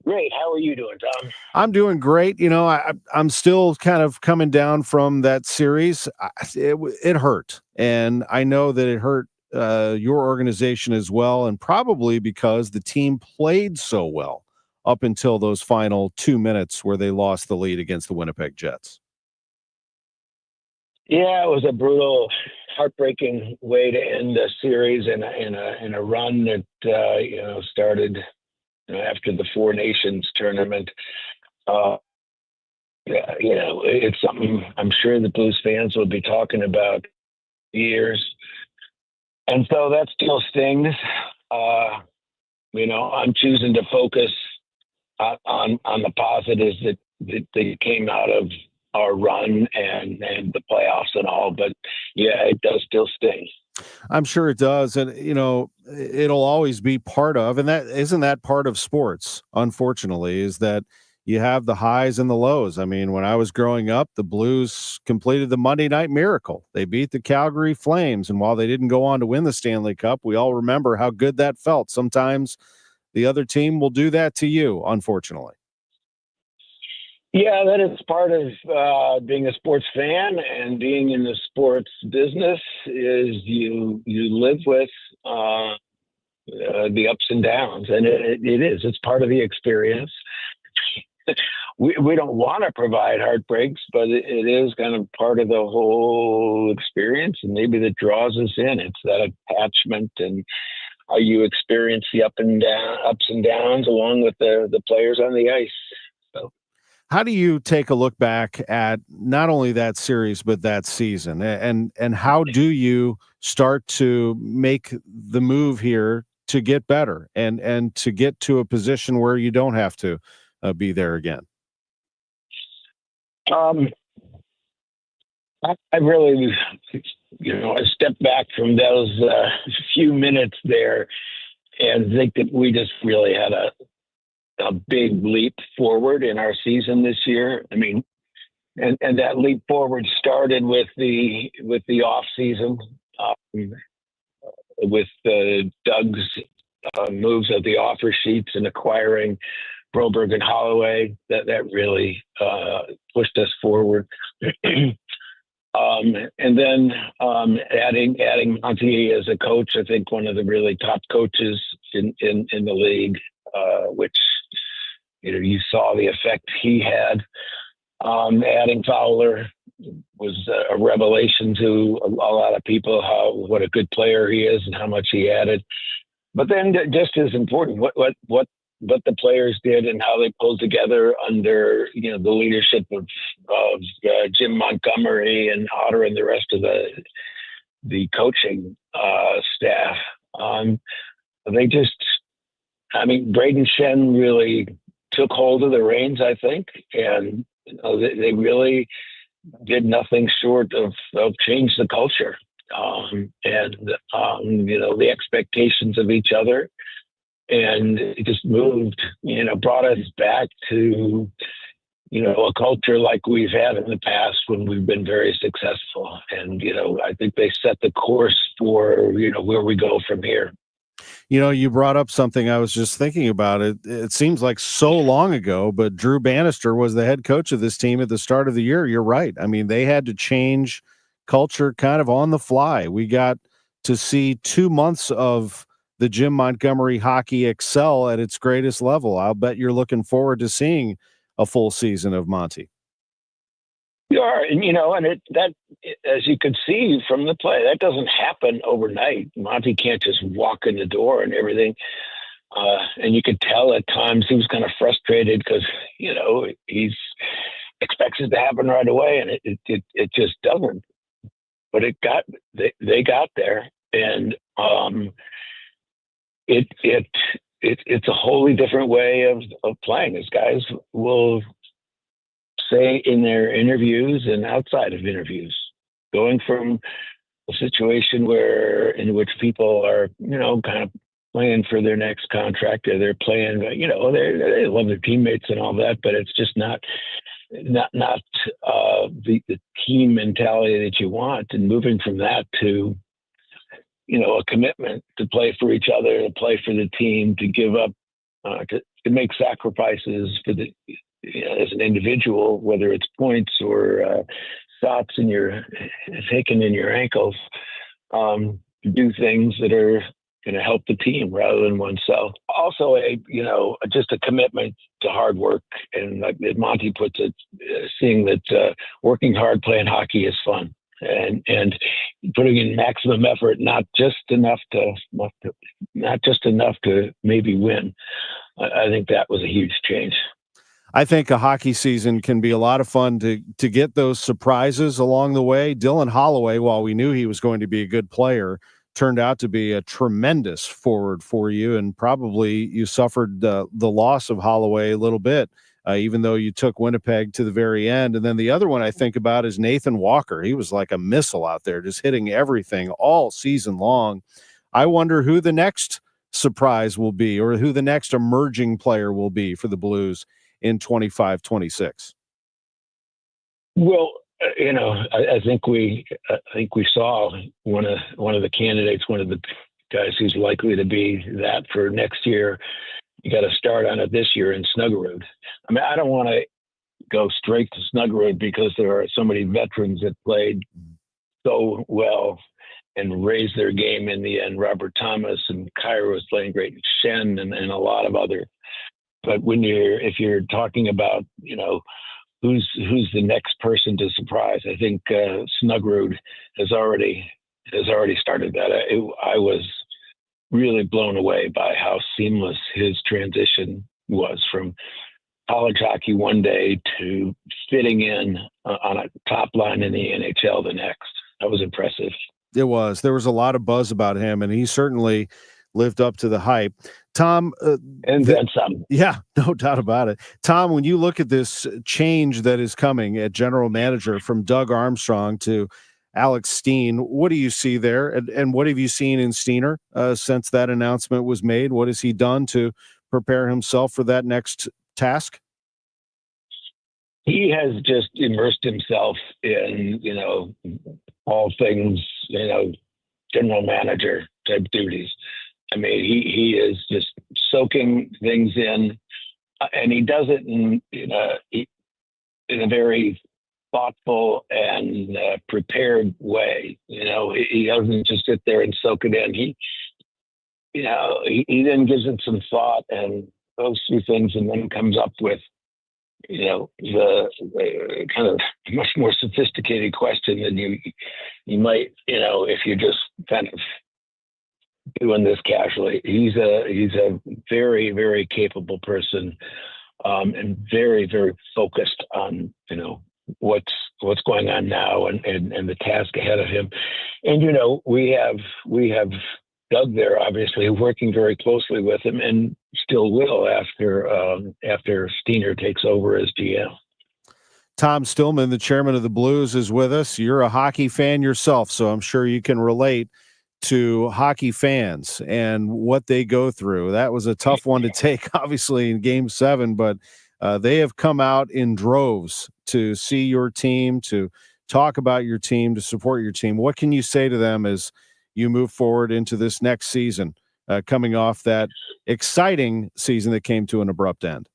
Great. How are you doing, Tom? I'm doing great. You know, I'm still kind of coming down from that series. It hurt, and I know that it hurt your organization as well, and probably because the team played so well up until those final 2 minutes where they lost the lead against the Winnipeg Jets. Yeah, it was a brutal, heartbreaking way to end a series in a run that started after the Four Nations tournament. It's something I'm sure the Blues fans will be talking about years, and so that still stings. I'm choosing to focus on the positives that came out of our run and the playoffs and all, but yeah, it does still sting. I'm sure it does. And, it'll always be part of, and that part of sports, unfortunately, is that you have the highs and the lows. I mean, when I was growing up, the Blues completed the Monday Night Miracle. They beat the Calgary Flames. And while they didn't go on to win the Stanley Cup, we all remember how good that felt. Sometimes the other team will do that to you, unfortunately. Yeah, that is part of being a sports fan and being in the sports business is you live with the ups and downs, and it's part of the experience. We don't want to provide heartbreaks, but it is kind of part of the whole experience, and maybe that draws us in. It's that attachment and how you experience the ups and downs along with the players on the ice. So. How do you take a look back at not only that series, but that season? And how do you start to make the move here to get better and to get to a position where you don't have to be there again? I really, I stepped back from those few minutes there and think that we just really had a big leap forward in our season this year. I mean, and that leap forward started with the off season, with Doug's moves of the offer sheets and acquiring Broberg and Holloway. That really pushed us forward. And then adding Monty as a coach, I think one of the really top coaches in the league, which you saw the effect he had. Adding Fowler was a revelation to a lot of people, what a good player he is and how much he added. But then just as important, what the players did and how they pulled together under the leadership of Jim Montgomery and Otter and the rest of the coaching staff. Braden Shen really took hold of the reins, I think, and they really did nothing short of change the culture the expectations of each other. And it just brought us back to, a culture like we've had in the past when we've been very successful. And, I think they set the course for, where we go from here. You brought up something I was just thinking about. It seems like so long ago, but Drew Bannister was the head coach of this team at the start of the year. You're right. I mean, they had to change culture kind of on the fly. We got to see 2 months of the Jim Montgomery hockey excel at its greatest level. I'll bet you're looking forward to seeing a full season of Monty. You are, and as you could see from the play, that doesn't happen overnight. Monty can't just walk in the door and everything. And you could tell at times he was kind of frustrated because, he expects it to happen right away, and it just doesn't. But they got there, and it's a wholly different way of playing. As guys will say in their interviews and outside of interviews, going from a situation in which people are, kind of playing for their next contract, or they're playing, they love their teammates and all that, but it's just not the team mentality that you want, and moving from that to, a commitment to play for each other, to play for the team, to give up, to make sacrifices for as an individual, whether it's points or shots taken in your ankles, to do things that are going to help the team rather than oneself. also just a commitment to hard work. And like Monty puts it, seeing that working hard, playing hockey is fun. And putting in maximum effort, not just enough to maybe win. I think that was a huge change. I think a hockey season can be a lot of fun to get those surprises along the way. Dylan Holloway, while we knew he was going to be a good player, turned out to be a tremendous forward for you, and probably you suffered the loss of Holloway a little bit, even though you took Winnipeg to the very end. And then the other one I think about is Nathan Walker. He was like a missile out there, just hitting everything all season long. I wonder who the next surprise will be, or who the next emerging player will be for the Blues in 25-26. Well, I think we saw one of the candidates, one of the guys who's likely to be that for next year. You got to start on it this year in Snuggerud. I mean, I don't want to go straight to Snuggerud because there are so many veterans that played so well and raised their game in the end. Robert Thomas and Kyra was playing great, and Shen and a lot of other. But if you're talking about, who's the next person to surprise, I think Snuggerud has already started that. I was really blown away by how seamless his transition was from college hockey one day to fitting in on a top line in the NHL the next. That was impressive. It was. There was a lot of buzz about him, and he certainly lived up to the hype. Tom, and then some. Yeah, no doubt about it. Tom, when you look at this change that is coming at general manager from Doug Armstrong to Alex Steen, what do you see there? And what have you seen in Steener since that announcement was made? What has he done to prepare himself for that next task? He has just immersed himself in, all things, general manager type duties. I mean, he is just soaking things in, and he does it in a very thoughtful and prepared way. He doesn't just sit there and soak it in. He then gives it some thought and goes through things, and then comes up with, the kind of much more sophisticated question than you might, if you're just kind of doing this casually. He's a very, very capable person, and very, very focused on, what's going on now and the task ahead of him. And, we have Doug there, obviously, working very closely with him, and still will after Steener takes over as GM. Tom Stillman, the chairman of the Blues, is with us. You're a hockey fan yourself, so I'm sure you can relate to hockey fans and what they go through. That was a tough one to take, obviously, in Game 7, but they have come out in droves to see your team, to talk about your team, to support your team. What can you say to them as you move forward into this next season, coming off that exciting season that came to an abrupt end?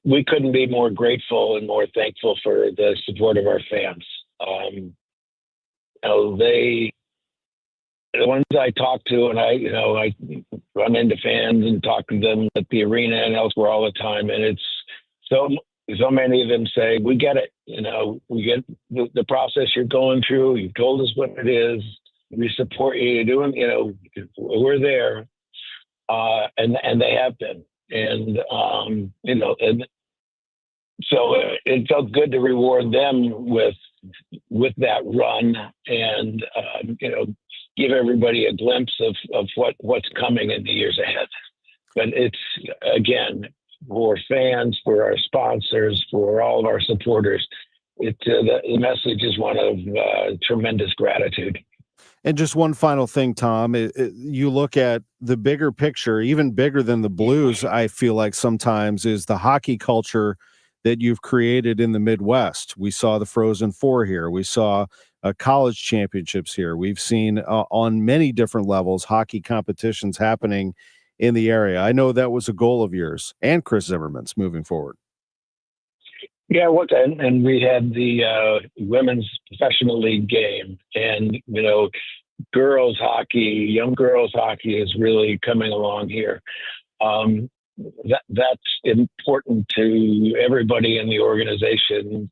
We couldn't be more grateful and more thankful for the support of our fans. The ones I talk to, and I run into fans and talk to them at the arena and elsewhere all the time, and it's so many of them say, we get it. We get the process you're going through. You've told us what it is. We support you. You're doing, we're there. And they have been. And, and so it felt good to reward them with that run and, give everybody a glimpse of what's coming in the years ahead. But it's, again, for fans, for our sponsors, for all of our supporters, the message is one of tremendous gratitude. And just one final thing, Tom, you look at the bigger picture, even bigger than the Blues, I feel like sometimes, is the hockey culture that you've created in the Midwest. We saw the Frozen Four here. We saw college championships here. We've seen on many different levels hockey competitions happening in the area. I know that was a goal of yours and Chris Zimmerman's moving forward. Yeah, and we had the women's professional league game, and girls hockey, young girls hockey is really coming along here. That's important to everybody in the organization.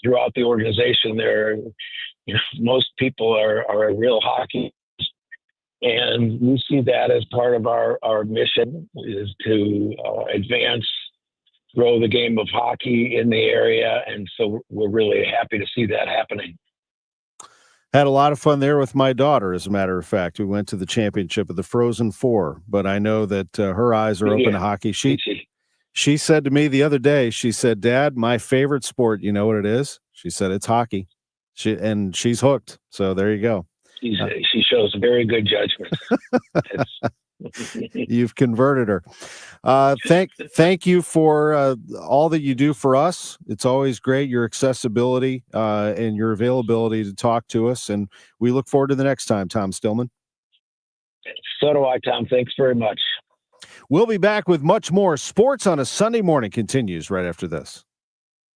Throughout the organization, most people are real hockey, and we see that as part of our mission is to grow the game of hockey in the area, and so we're really happy to see that happening. Had a lot of fun there with my daughter, as a matter of fact. We went to the championship of the Frozen Four, but I know that her eyes are open to hockey. She said to me the other day, she said, "Dad, my favorite sport, you know what it is?" She said, "It's hockey." She's hooked. So there you go. She shows very good judgment. You've converted her. Thank you for all that you do for us. It's always great, your accessibility and your availability to talk to us. And we look forward to the next time, Tom Stillman. So do I, Tom. Thanks very much. We'll be back with much more. Sports on a Sunday Morning continues right after this.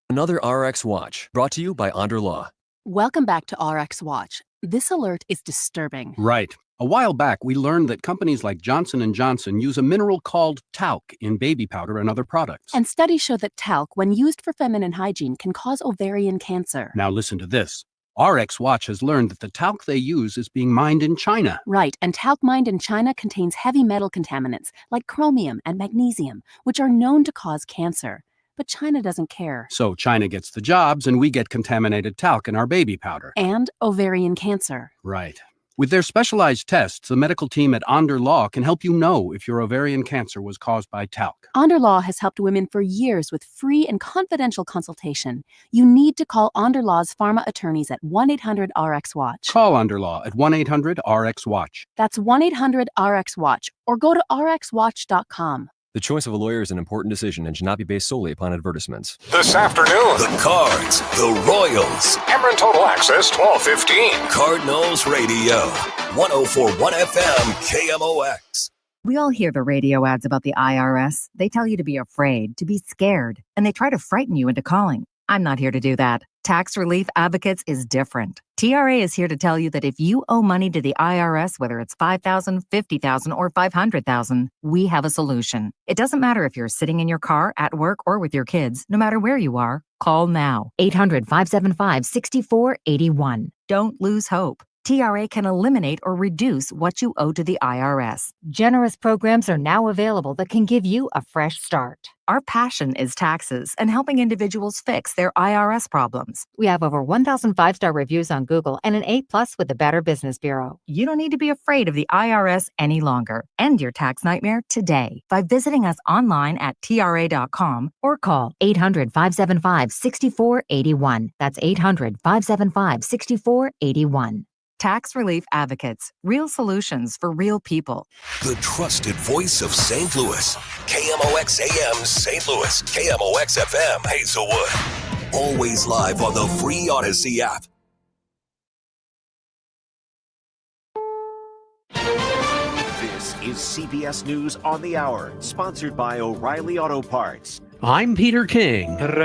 Another RX Watch, brought to you by Onder Law. Welcome back to RX Watch. This alert is disturbing. Right. A while back, we learned that companies like Johnson & Johnson use a mineral called talc in baby powder and other products. And studies show that talc, when used for feminine hygiene, can cause ovarian cancer. Now listen to this. RX Watch has learned that the talc they use is being mined in China. Right, and talc mined in China contains heavy metal contaminants like chromium and magnesium, which are known to cause cancer. But China doesn't care. So China gets the jobs and we get contaminated talc in our baby powder. And ovarian cancer. Right. With their specialized tests, the medical team at Onder Law can help you know if your ovarian cancer was caused by talc. Onder Law has helped women for years with free and confidential consultation. You need to call Onder Law's pharma attorneys at 1-800-RX-WATCH. Call Onder Law at 1-800-RX-WATCH. That's 1-800-RX-WATCH, or go to rxwatch.com. The choice of a lawyer is an important decision and should not be based solely upon advertisements. This afternoon, the Cards, the Royals. Cameron Total Access, 12:15. Cardinals Radio, 104.1 FM, KMOX. We all hear the radio ads about the IRS. They tell you to be afraid, to be scared, and they try to frighten you into calling. I'm not here to do that. Tax Relief Advocates is different. TRA is here to tell you that if you owe money to the IRS, whether it's $5,000, $50,000, or $500,000, we have a solution. It doesn't matter if you're sitting in your car, at work, or with your kids. No matter where you are, call now. 800-575-6481. Don't lose hope. TRA can eliminate or reduce what you owe to the IRS. Generous programs are now available that can give you a fresh start. Our passion is taxes and helping individuals fix their IRS problems. We have over 1,000 5-star reviews on Google and an A+ with the Better Business Bureau. You don't need to be afraid of the IRS any longer. End your tax nightmare today by visiting us online at TRA.com or call 800-575-6481. That's 800-575-6481. Tax Relief Advocates. Real solutions for real people. The trusted voice of St. Louis. KMOX AM St. Louis. KMOX FM Hazelwood. Always live on the free Odyssey app. This is CBS News on the Hour, sponsored by O'Reilly Auto Parts. I'm Peter King. Pope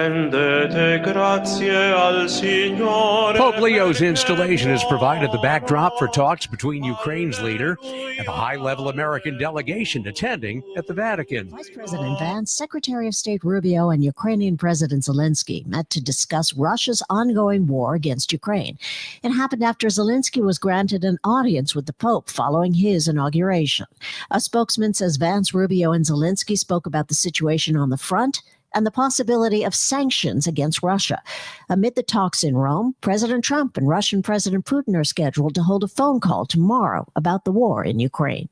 Leo's installation has provided the backdrop for talks between Ukraine's leader and the high-level American delegation attending at the Vatican. Vice President Vance, Secretary of State Rubio, and Ukrainian President Zelensky met to discuss Russia's ongoing war against Ukraine. It happened after Zelensky was granted an audience with the Pope following his inauguration. A spokesman says Vance, Rubio, and Zelensky spoke about the situation on the front and the possibility of sanctions against Russia. Amid the talks in Rome, President Trump and Russian President Putin are scheduled to hold a phone call tomorrow about the war in Ukraine.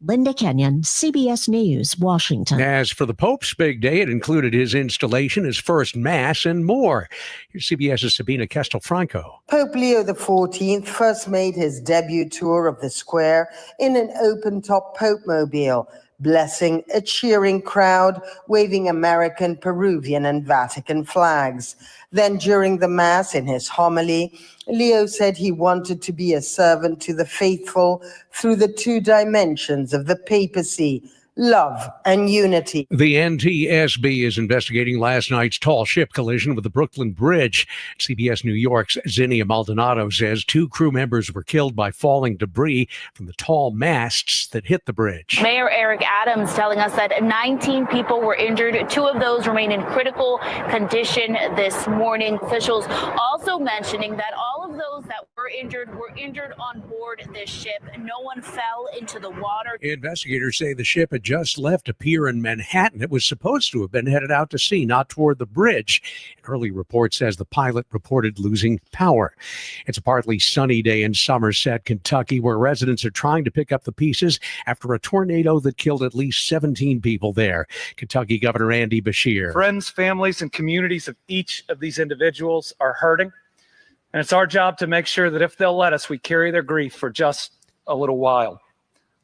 Linda Kenyon, CBS News, Washington. As for the Pope's big day, it included his installation, his first Mass, and more. Here's CBS's Sabina Castelfranco. Pope Leo XIV first made his debut tour of the square in an open-top Pope-mobile, blessing a cheering crowd, waving American, Peruvian, and Vatican flags. Then during the Mass, in his homily, Leo said he wanted to be a servant to the faithful through the two dimensions of the papacy, love, and unity. The NTSB is investigating last night's tall ship collision with the Brooklyn Bridge. CBS New York's Zinnia Maldonado says 2 crew members were killed by falling debris from the tall masts that hit the bridge. Mayor Eric Adams telling us that 19 people were injured. 2 of those remain in critical condition this morning. Officials also mentioning that all of those that were injured on board this ship. No one fell into the water. Investigators say the ship had just left a pier in Manhattan. It was supposed to have been headed out to sea, not toward the bridge. An early report says the pilot reported losing power. It's a partly sunny day in Somerset, Kentucky, where residents are trying to pick up the pieces after a tornado that killed at least 17 people there. Kentucky Governor Andy Beshear. Friends, families, and communities of each of these individuals are hurting. And it's our job to make sure that if they'll let us, we carry their grief for just a little while.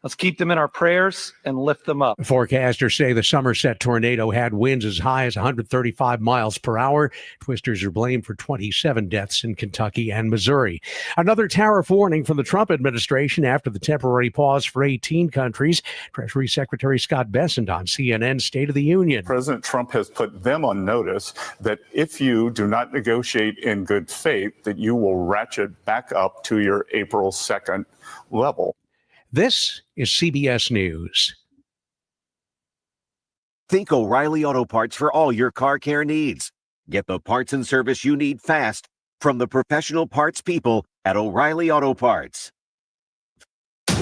Let's keep them in our prayers and lift them up. Forecasters say the Somerset tornado had winds as high as 135 miles per hour. Twisters are blamed for 27 deaths in Kentucky and Missouri. Another tariff warning from the Trump administration after the temporary pause for 18 countries. Treasury Secretary Scott Bessent on CNN's State of the Union. President Trump has put them on notice that if you do not negotiate in good faith, that you will ratchet back up to your April 2nd level. This is CBS News. Think O'Reilly Auto Parts for all your car care needs. Get the parts and service you need fast from the professional parts people at O'Reilly Auto Parts. At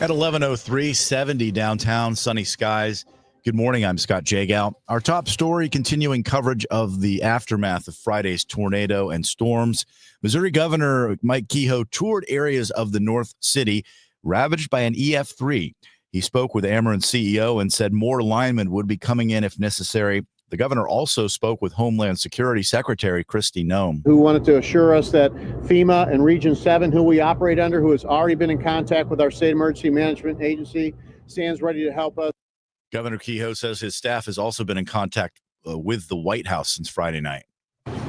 11:03, 70 downtown, sunny skies. Good morning, I'm Scott Jagow. Our top story, continuing coverage of the aftermath of Friday's tornado and storms. Missouri Governor Mike Kehoe toured areas of the North City ravaged by an EF3. He spoke with Ameren's CEO and said more linemen would be coming in if necessary. The governor also spoke with Homeland Security Secretary Kristi Noem, who wanted to assure us that FEMA and Region 7, who we operate under, who has already been in contact with our state emergency management agency, stands ready to help us. Governor Kehoe says his staff has also been in contact with the White House since Friday night.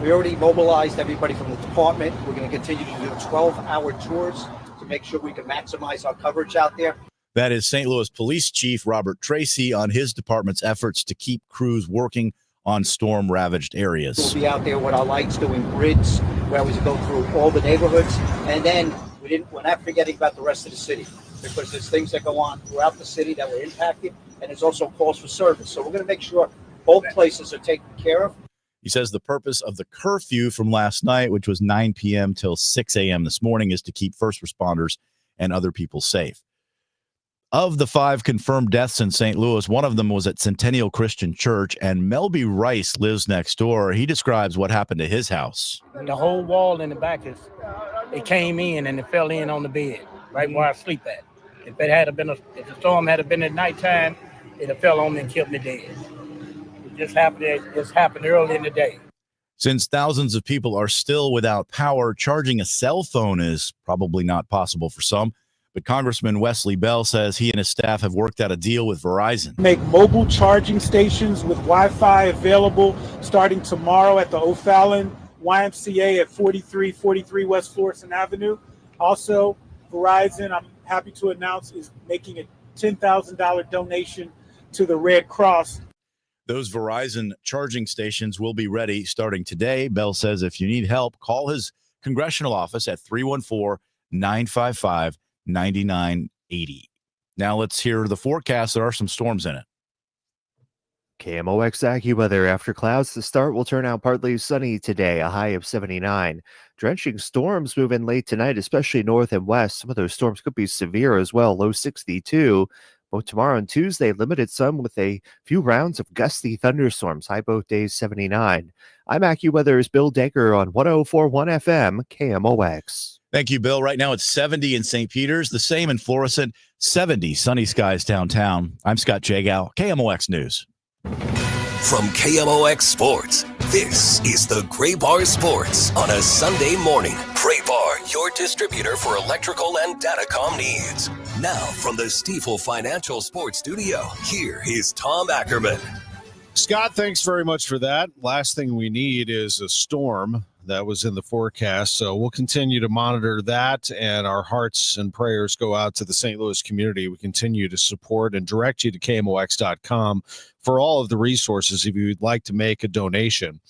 We already mobilized everybody from the department. We're going to continue to do 12-hour tours to make sure we can maximize our coverage out there. That is St. Louis Police Chief Robert Tracy on his department's efforts to keep crews working on storm-ravaged areas. We'll be out there with our lights doing grids where we go through all the neighborhoods. And then we're not forgetting about the rest of the city, because there's things that go on throughout the city that were impacted, and there's also calls for service. So we're going to make sure both places are taken care of. He says the purpose of the curfew from last night, which was 9 p.m. till 6 a.m. this morning, is to keep first responders and other people safe. Of the 5 confirmed deaths in St. Louis, one of them was at Centennial Christian Church, and Melby Rice lives next door. He describes what happened to his house. The whole wall in the back, it came in and it fell in on the bed, right where I sleep at. If the storm had been at nighttime, it have fell on me and killed me dead. It just happened early in the day. Since thousands of people are still without power, charging a cell phone is probably not possible for some. But Congressman Wesley Bell says he and his staff have worked out a deal with Verizon. Make mobile charging stations with Wi-Fi available starting tomorrow at the O'Fallon YMCA at 4343 West Florissant Avenue. Also, Verizon, I'm happy to announce, is making a $10,000 donation to the Red Cross. Those Verizon charging stations will be ready starting today. Bell says if you need help, call his congressional office at 314-955-9980. Now let's hear the forecast. There are some storms in it. KMOX AccuWeather. After clouds to start will turn out partly sunny today, a high of 79. Drenching storms move in late tonight, especially north and west. Some of those storms could be severe as well, low 62. Both tomorrow and Tuesday, limited sun with a few rounds of gusty thunderstorms, high both days 79. I'm AccuWeather's Bill Decker on 104.1 FM KMOX. Thank you, Bill. Right now it's 70 in St. Peters, the same in Florissant, 70 sunny skies downtown. I'm Scott Jagow, KMOX News. From KMOX Sports, this is the Gray Bar Sports on a Sunday morning. Gray Bar, your distributor for electrical and datacom needs. Now from the Stifel Financial Sports Studio, here is Tom Ackerman. Scott, thanks very much for that. Last thing we need is a storm. That was in the forecast. So we'll continue to monitor that, and our hearts and prayers go out to the St. Louis community. We continue to support and direct you to KMOX.com for all of the resources if you'd like to make a donation.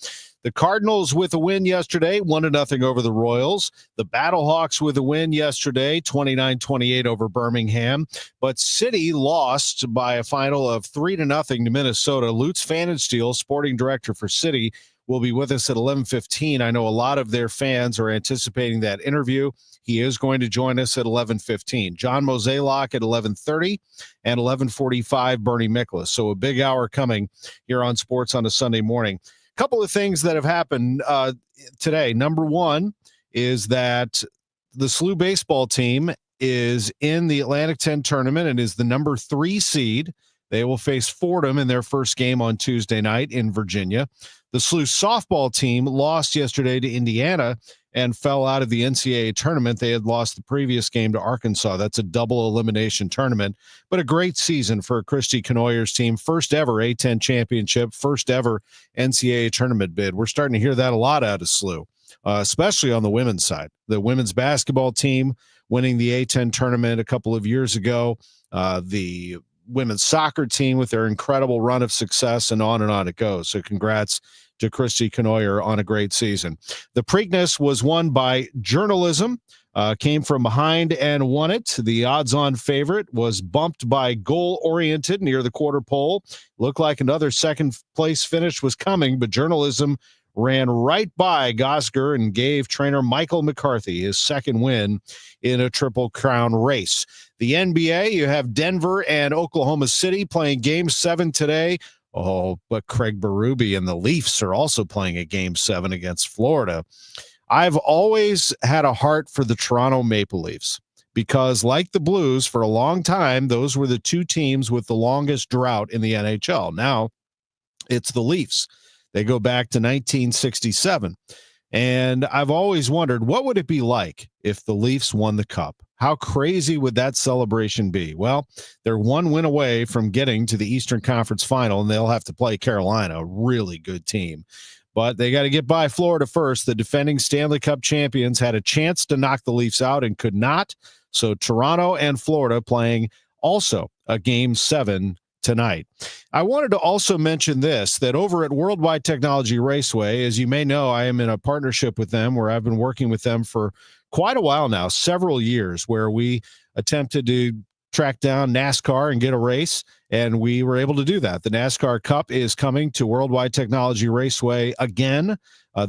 The Cardinals with a win yesterday, 1-0 over the Royals. The Battlehawks with a win yesterday, 29-28 over Birmingham. But City lost by a final of 3-0 to Minnesota. Lutz Pfannenstiel, sporting director for City, will be with us at 11:15. I know a lot of their fans are anticipating that interview. He is going to join us at 11:15. John Mozeliak at 11:30 and 11:45, Bernie Miklasz. So a big hour coming here on Sports on a Sunday morning. Couple of things that have happened today. Number one is that the SLU baseball team is in the Atlantic 10 tournament and is the number 3 seed. They will face Fordham in their first game on Tuesday night in Virginia. The SLU softball team lost yesterday to Indiana and fell out of the NCAA tournament. They had lost the previous game to Arkansas. That's a double elimination tournament, but a great season for Christy Canoyer's team. First ever A10 championship, first ever NCAA tournament bid. We're starting to hear that a lot out of SLU, especially on the women's side. The women's basketball team winning the A10 tournament a couple of years ago. The women's soccer team with their incredible run of success, and on it goes. So congrats to Christy Canoyer on a great season. The Preakness was won by Journalism, came from behind and won it. The odds-on favorite was bumped by Goal-Oriented near the quarter pole. Looked like another second-place finish was coming, but Journalism ran right by Gosger and gave trainer Michael McCarthy his second win in a Triple Crown race. The NBA, you have Denver and Oklahoma City playing Game 7 today. Oh, but Craig Berube and the Leafs are also playing a Game 7 against Florida. I've always had a heart for the Toronto Maple Leafs because, like the Blues, for a long time, those were the two teams with the longest drought in the NHL. Now it's the Leafs. They go back to 1967. And I've always wondered, what would it be like if the Leafs won the Cup? How crazy would that celebration be? Well, they're one win away from getting to the Eastern Conference Final, and they'll have to play Carolina, a really good team. But they got to get by Florida first. The defending Stanley Cup champions had a chance to knock the Leafs out and could not. So Toronto and Florida playing also a Game 7 tonight. I wanted to also mention this, that over at Worldwide Technology Raceway, as you may know, I am in a partnership with them where I've been working with them for quite a while now, several years, where we attempted to track down NASCAR and get a race, and we were able to do that. The NASCAR Cup is coming to Worldwide Technology Raceway again.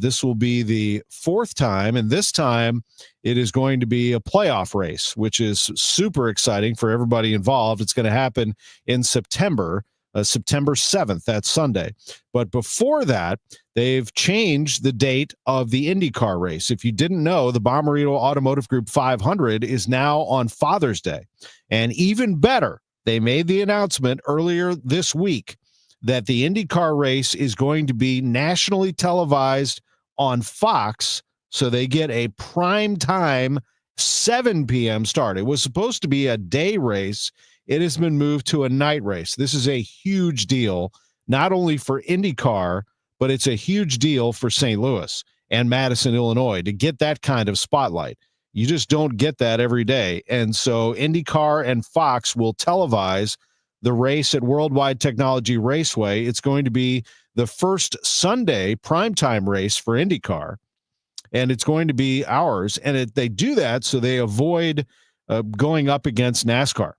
This will be the 4th time, and this time it is going to be a playoff race, which is super exciting for everybody involved. It's going to happen in September 7th, that's Sunday. But before that, they've changed the date of the IndyCar race. If you didn't know, the Bommarito Automotive Group 500 is now on Father's Day. And even better, they made the announcement earlier this week that the IndyCar race is going to be nationally televised on Fox, so they get a prime time 7 p.m. start. It was supposed to be a day race. It has been moved to a night race. This is a huge deal, not only for IndyCar, but it's a huge deal for St. Louis and Madison, Illinois, to get that kind of spotlight. You just don't get that every day. And so IndyCar and Fox will televise the race at Worldwide Technology Raceway. It's going to be the first Sunday primetime race for IndyCar, and it's going to be ours. And they do that so they avoid going up against NASCAR.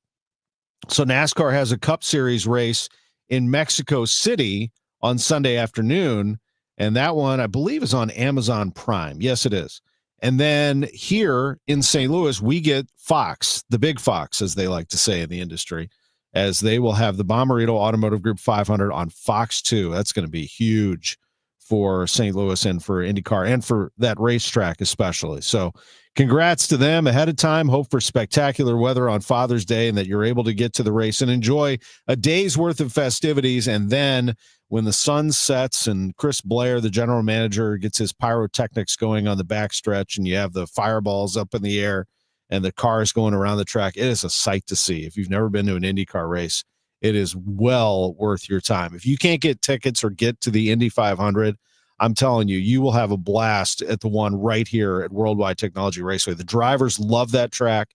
So NASCAR has a Cup Series race in Mexico City on Sunday afternoon, and that one, I believe, is on Amazon Prime. Yes, it is. And then here in St. Louis, we get Fox, the big Fox, as they like to say in the industry, as they will have the Bommarito Automotive Group 500 on Fox 2. That's going to be huge for St. Louis and for IndyCar and for that racetrack especially. So congrats to them ahead of time. Hope for spectacular weather on Father's Day and that you're able to get to the race and enjoy a day's worth of festivities. And then when the sun sets and Chris Blair, the general manager, gets his pyrotechnics going on the backstretch and you have the fireballs up in the air and the cars going around the track, it is a sight to see. If you've never been to an IndyCar race, it is well worth your time. If you can't get tickets or get to the Indy 500, I'm telling you, you will have a blast at the one right here at Worldwide Technology Raceway. The drivers love that track.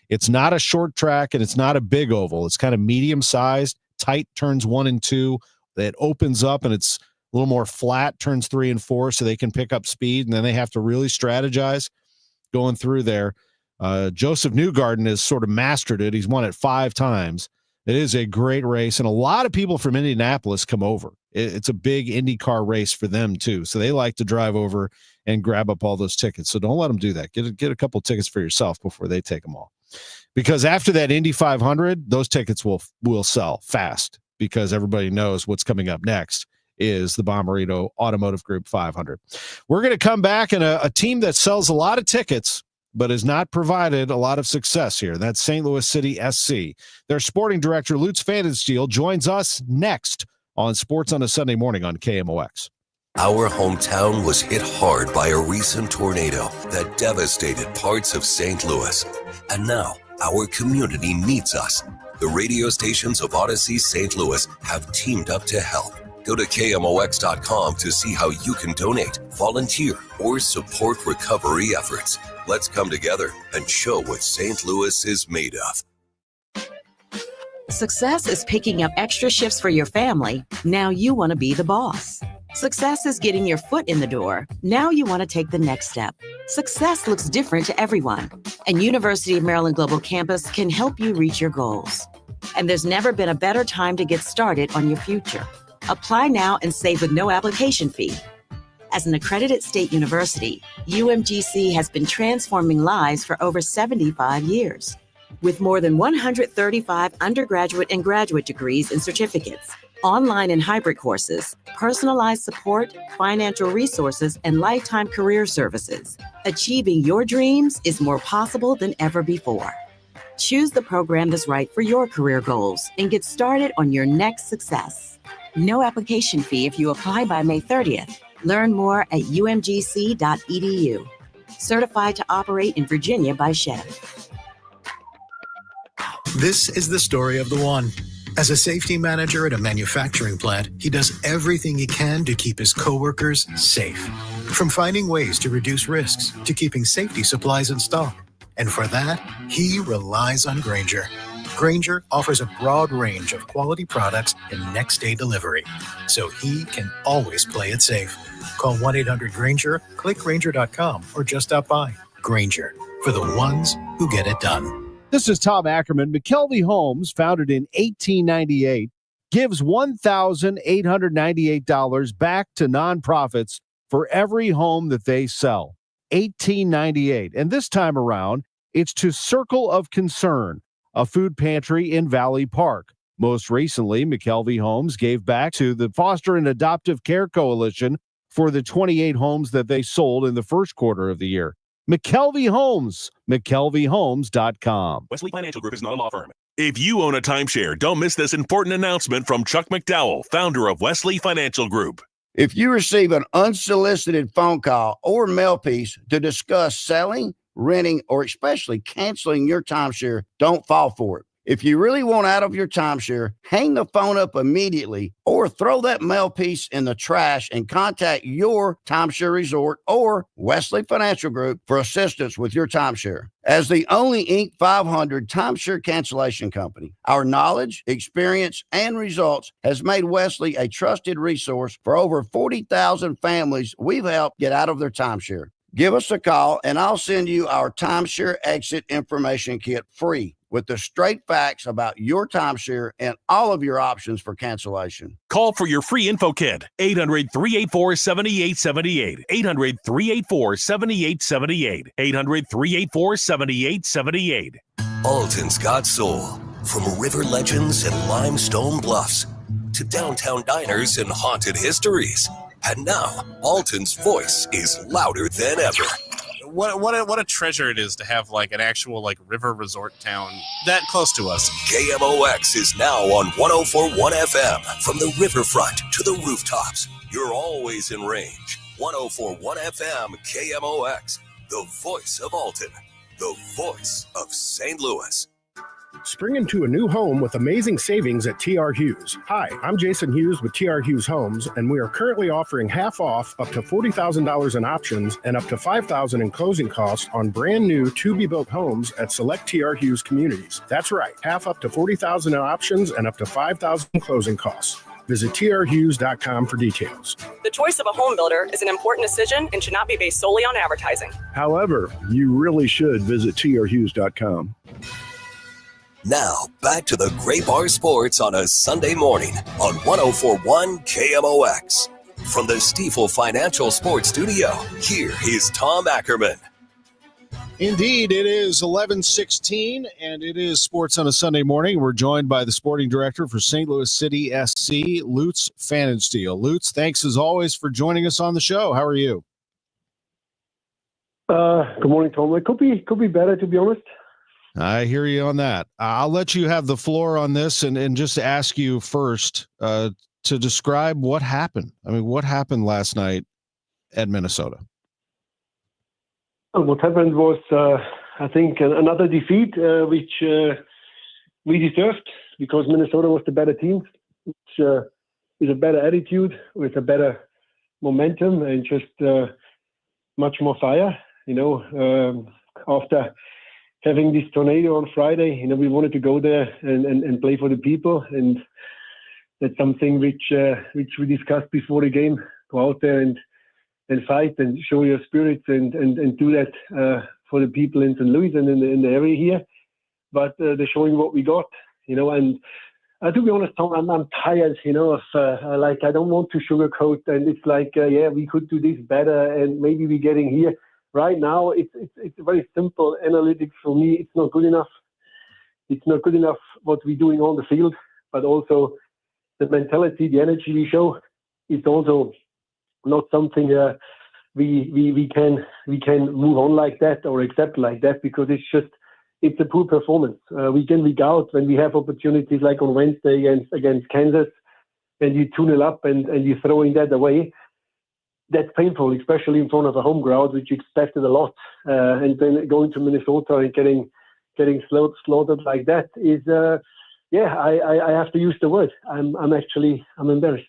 It's not a short track, and it's not a big oval. It's kind of medium-sized, tight turns 1 and 2. It opens up, and it's a little more flat, turns 3 and 4, so they can pick up speed, and then they have to really strategize going through there. Joseph Newgarden has sort of mastered it. He's won it 5 times. It is a great race, and a lot of people from Indianapolis come over. It's a big IndyCar race for them, too, so they like to drive over and grab up all those tickets. So don't let them do that. Get a couple tickets for yourself before they take them all. Because after that Indy 500, those tickets will sell fast because everybody knows what's coming up next is the Bommarito Automotive Group 500. We're going to come back, and a team that sells a lot of tickets but has not provided a lot of success here. That's St. Louis City SC. Their sporting director, Lutz Pfannenstiel, joins us next on Sports on a Sunday Morning on KMOX. Our hometown was hit hard by a recent tornado that devastated parts of St. Louis. And now our community needs us. The radio stations of Odyssey St. Louis have teamed up to help. Go to KMOX.com to see how you can donate, volunteer, or support recovery efforts. Let's come together and show what St. Louis is made of. Success is picking up extra shifts for your family. Now you want to be the boss. Success is getting your foot in the door. Now you want to take the next step. Success looks different to everyone, and University of Maryland Global Campus can help you reach your goals. And there's never been a better time to get started on your future. Apply now and save with no application fee. As an accredited state university, UMGC has been transforming lives for over 75 years. With more than 135 undergraduate and graduate degrees and certificates, online and hybrid courses, personalized support, financial resources, and lifetime career services, achieving your dreams is more possible than ever before. Choose the program that's right for your career goals and get started on your next success. No application fee if you apply by May 30th. Learn more at umgc.edu. Certified to operate in Virginia by Chev. This is the story of the one. As a safety manager at a manufacturing plant, he does everything he can to keep his coworkers safe. From finding ways to reduce risks to keeping safety supplies in stock. And for that, he relies on Grainger. Grainger offers a broad range of quality products and next-day delivery, so he can always play it safe. Call 1-800-GRAINGER, click Grainger.com, or just stop by. Grainger, for the ones who get it done. This is Tom Ackerman. McKelvey Homes, founded in 1898, gives $1,898 back to nonprofits for every home that they sell. 1898. And this time around, it's to Circle of Concern, a food pantry in Valley Park. Most recently, McKelvey Homes gave back to the Foster and Adoptive Care Coalition for the 28 homes that they sold in the first quarter of the year. McKelvey Homes, McKelveyHomes.com. Wesley Financial Group is not a law firm. If you own a timeshare, don't miss this important announcement from Chuck McDowell, founder of Wesley Financial Group. If you receive an unsolicited phone call or mail piece to discuss selling, renting, or especially canceling your timeshare, don't fall for it. If you really want out of your timeshare, hang the phone up immediately or throw that mail piece in the trash and contact your timeshare resort or Wesley Financial Group for assistance with your timeshare. As the only Inc. 500 timeshare cancellation company, our knowledge, experience, and results has made Wesley a trusted resource for over 40,000 families we've helped get out of their timeshare. Give us a call and I'll send you our timeshare exit information kit free with the straight facts about your timeshare and all of your options for cancellation. Call for your free info kit, 800-384-7878, 800-384-7878, 800-384-7878. Alton's got soul. From river legends and limestone bluffs to downtown diners and haunted histories. And now, Alton's voice is louder than ever. What a treasure it is to have like an actual like river resort town that close to us. KMOX is now on 104.1 FM. From the riverfront to the rooftops, you're always in range. 104.1 FM KMOX, the voice of Alton, the voice of St. Louis. Spring into a new home with amazing savings at TR Hughes. Hi, I'm Jason Hughes with TR Hughes Homes, and we are currently offering half off up to $40,000 in options and up to $5,000 in closing costs on brand new to-be-built homes at select TR Hughes communities. That's right, half up to $40,000 in options and up to $5,000 in closing costs. Visit trhughes.com for details. The choice of a home builder is an important decision and should not be based solely on advertising. However, you really should visit trhughes.com. Now, back to the Great Bar Sports on a Sunday morning on 104.1 KMOX. From the Stifel Financial Sports Studio, here is Tom Ackerman. Indeed, it is 11:16, and it is Sports on a Sunday morning. We're joined by the sporting director for St. Louis City SC, Lutz Pfannenstiel. Lutz, thanks as always for joining us on the show. How are you? Good morning, Tom. It could be better, to be honest. I hear you on that. I'll let you have the floor on this and just ask you first to describe what happened. I mean, what happened last night at Minnesota? What happened was, I think, another defeat, which we deserved because Minnesota was the better team, which with a better attitude, with a better momentum, and just much more fire. After having this tornado on Friday, we wanted to go there and play for the people, and that's something which we discussed before the game. Go out there and fight and show your spirits and do that for the people in St. Louis and in the area here. But they're showing what we got, and to be honest, Tom, I'm tired, of I don't want to sugarcoat, and it's like, we could do this better and maybe we're getting here. Right now, it's very simple analytics for me. It's not good enough. It's not good enough what we're doing on the field, but also the mentality, the energy we show. It's also not something we can move on like that or accept like that, because it's a poor performance. Week in, week out, when we have opportunities like on Wednesday against Kansas, and you 2-0 up and you're throwing that away, that's painful, especially in front of a home crowd, which you expected a lot. And then going to Minnesota and getting slaughtered like that is, I have to use the word. I'm embarrassed.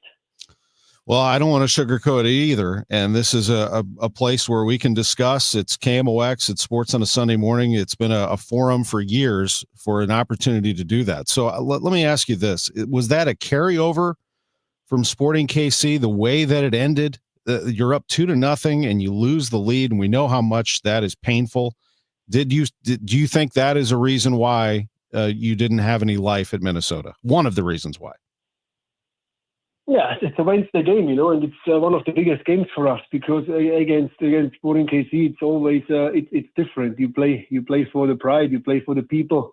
Well, I don't want to sugarcoat it either. And this is a place where we can discuss. It's KMOX, it's Sports on a Sunday morning. It's been a forum for years for an opportunity to do that. So let me ask you this. Was that a carryover from Sporting KC, the way that it ended? You're up 2-0 and you lose the lead, and we know how much that is painful. Do you think that is a reason why you didn't have any life at Minnesota? One of the reasons why. Yeah, it's a Wednesday game, and it's one of the biggest games for us because against Sporting KC, it's always it's different. You play for the pride, you play for the people.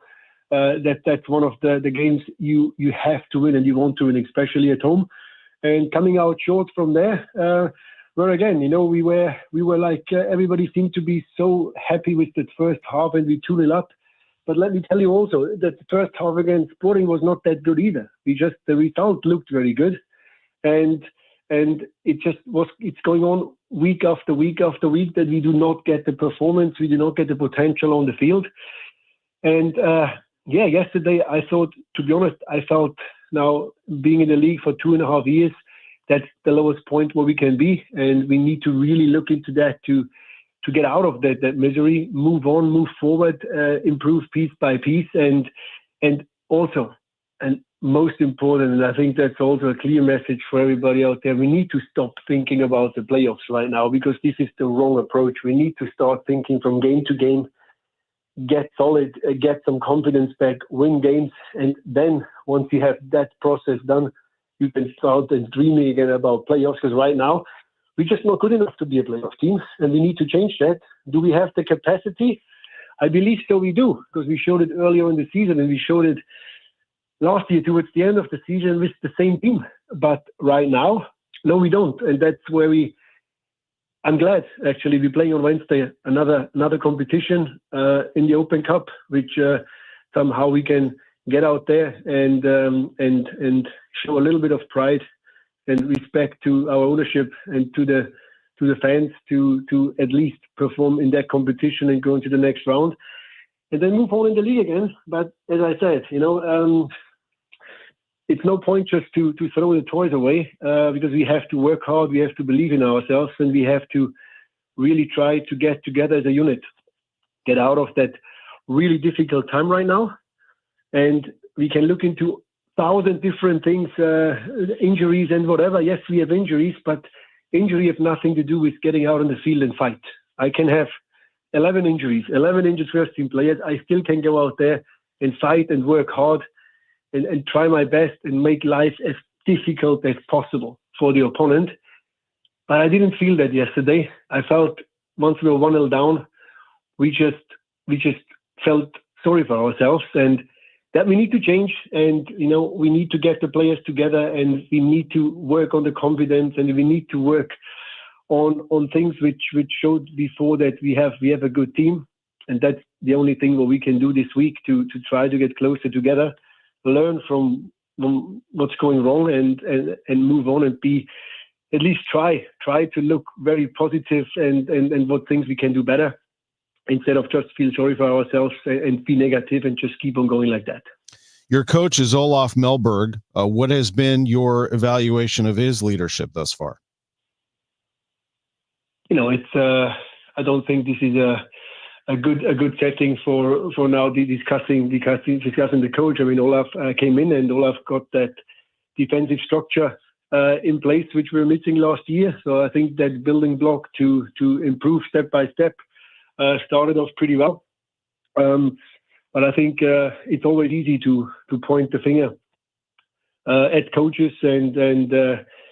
That's one of the games you have to win and you want to win, especially at home. And coming out short from there, where again, we were like everybody seemed to be so happy with the first half and we 2-0 up. But let me tell you also that the first half against Sporting was not that good either. The result looked very good. And it's going on week after week after week that we do not get the performance, we do not get the potential on the field. And yesterday I thought, to be honest, I felt now being in the league for 2.5 years, that's the lowest point where we can be, and we need to really look into that to get out of that misery, move on, move forward, improve piece by piece, and also, and most important, and I think that's also a clear message for everybody out there, we need to stop thinking about the playoffs right now, because this is the wrong approach. We need to start thinking from game to game, get solid, get some confidence back, win games, and then once you have that process done, you can start dreaming again about playoffs, because right now, we're just not good enough to be a playoff team, and we need to change that. Do we have the capacity? I believe so we do, because we showed it earlier in the season, and we showed it last year towards the end of the season with the same team. But right now, no, we don't. And that's where I'm glad, actually, we're playing on Wednesday, another competition in the Open Cup, which somehow we can get out there and show a little bit of pride and respect to our ownership and to the fans to at least perform in that competition and go into the next round. and then move on in the league again. But as I said, it's no point just to throw the toys away because we have to work hard, we have to believe in ourselves, and we have to really try to get together as a unit, get out of that really difficult time right now. And we can look into 1,000 different things, injuries and whatever. Yes, we have injuries, but injury have nothing to do with getting out on the field and fight. I can have 11 injuries, 11 injured first team players. I still can go out there and fight and work hard and try my best and make life as difficult as possible for the opponent. But I didn't feel that yesterday. I felt once we were 1-0 down, we just felt sorry for ourselves, and that we need to change. And we need to get the players together, and we need to work on the confidence, and we need to work on things which showed before that we have a good team. And that's the only thing what we can do this week to try to get closer together, learn from what's going wrong, and move on, and be at least try to look very positive and what things we can do better, instead of just feel sorry for ourselves and be negative and just keep on going like that. Your coach is Olaf Melberg. What has been your evaluation of his leadership thus far? It's I don't think this is a good setting for now discussing the coach. I mean, Olaf came in, and Olaf got that defensive structure in place which we were missing last year. So I think that building block to improve step by step started off pretty well. But I think it's always easy to point the finger at coaches and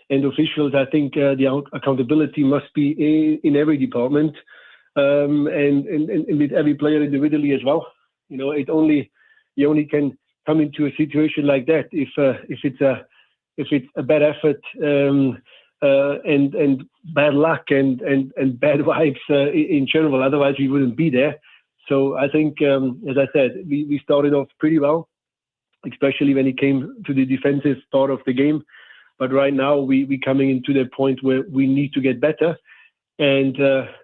officials. I think the accountability must be in every department and with every player individually as well. You only can come into a situation like that if it's a bad effort and bad luck and bad vibes in general. Otherwise, we wouldn't be there. So I think, as I said, we started off pretty well, especially when it came to the defensive part of the game. But right now, we coming into the point where we need to get better. And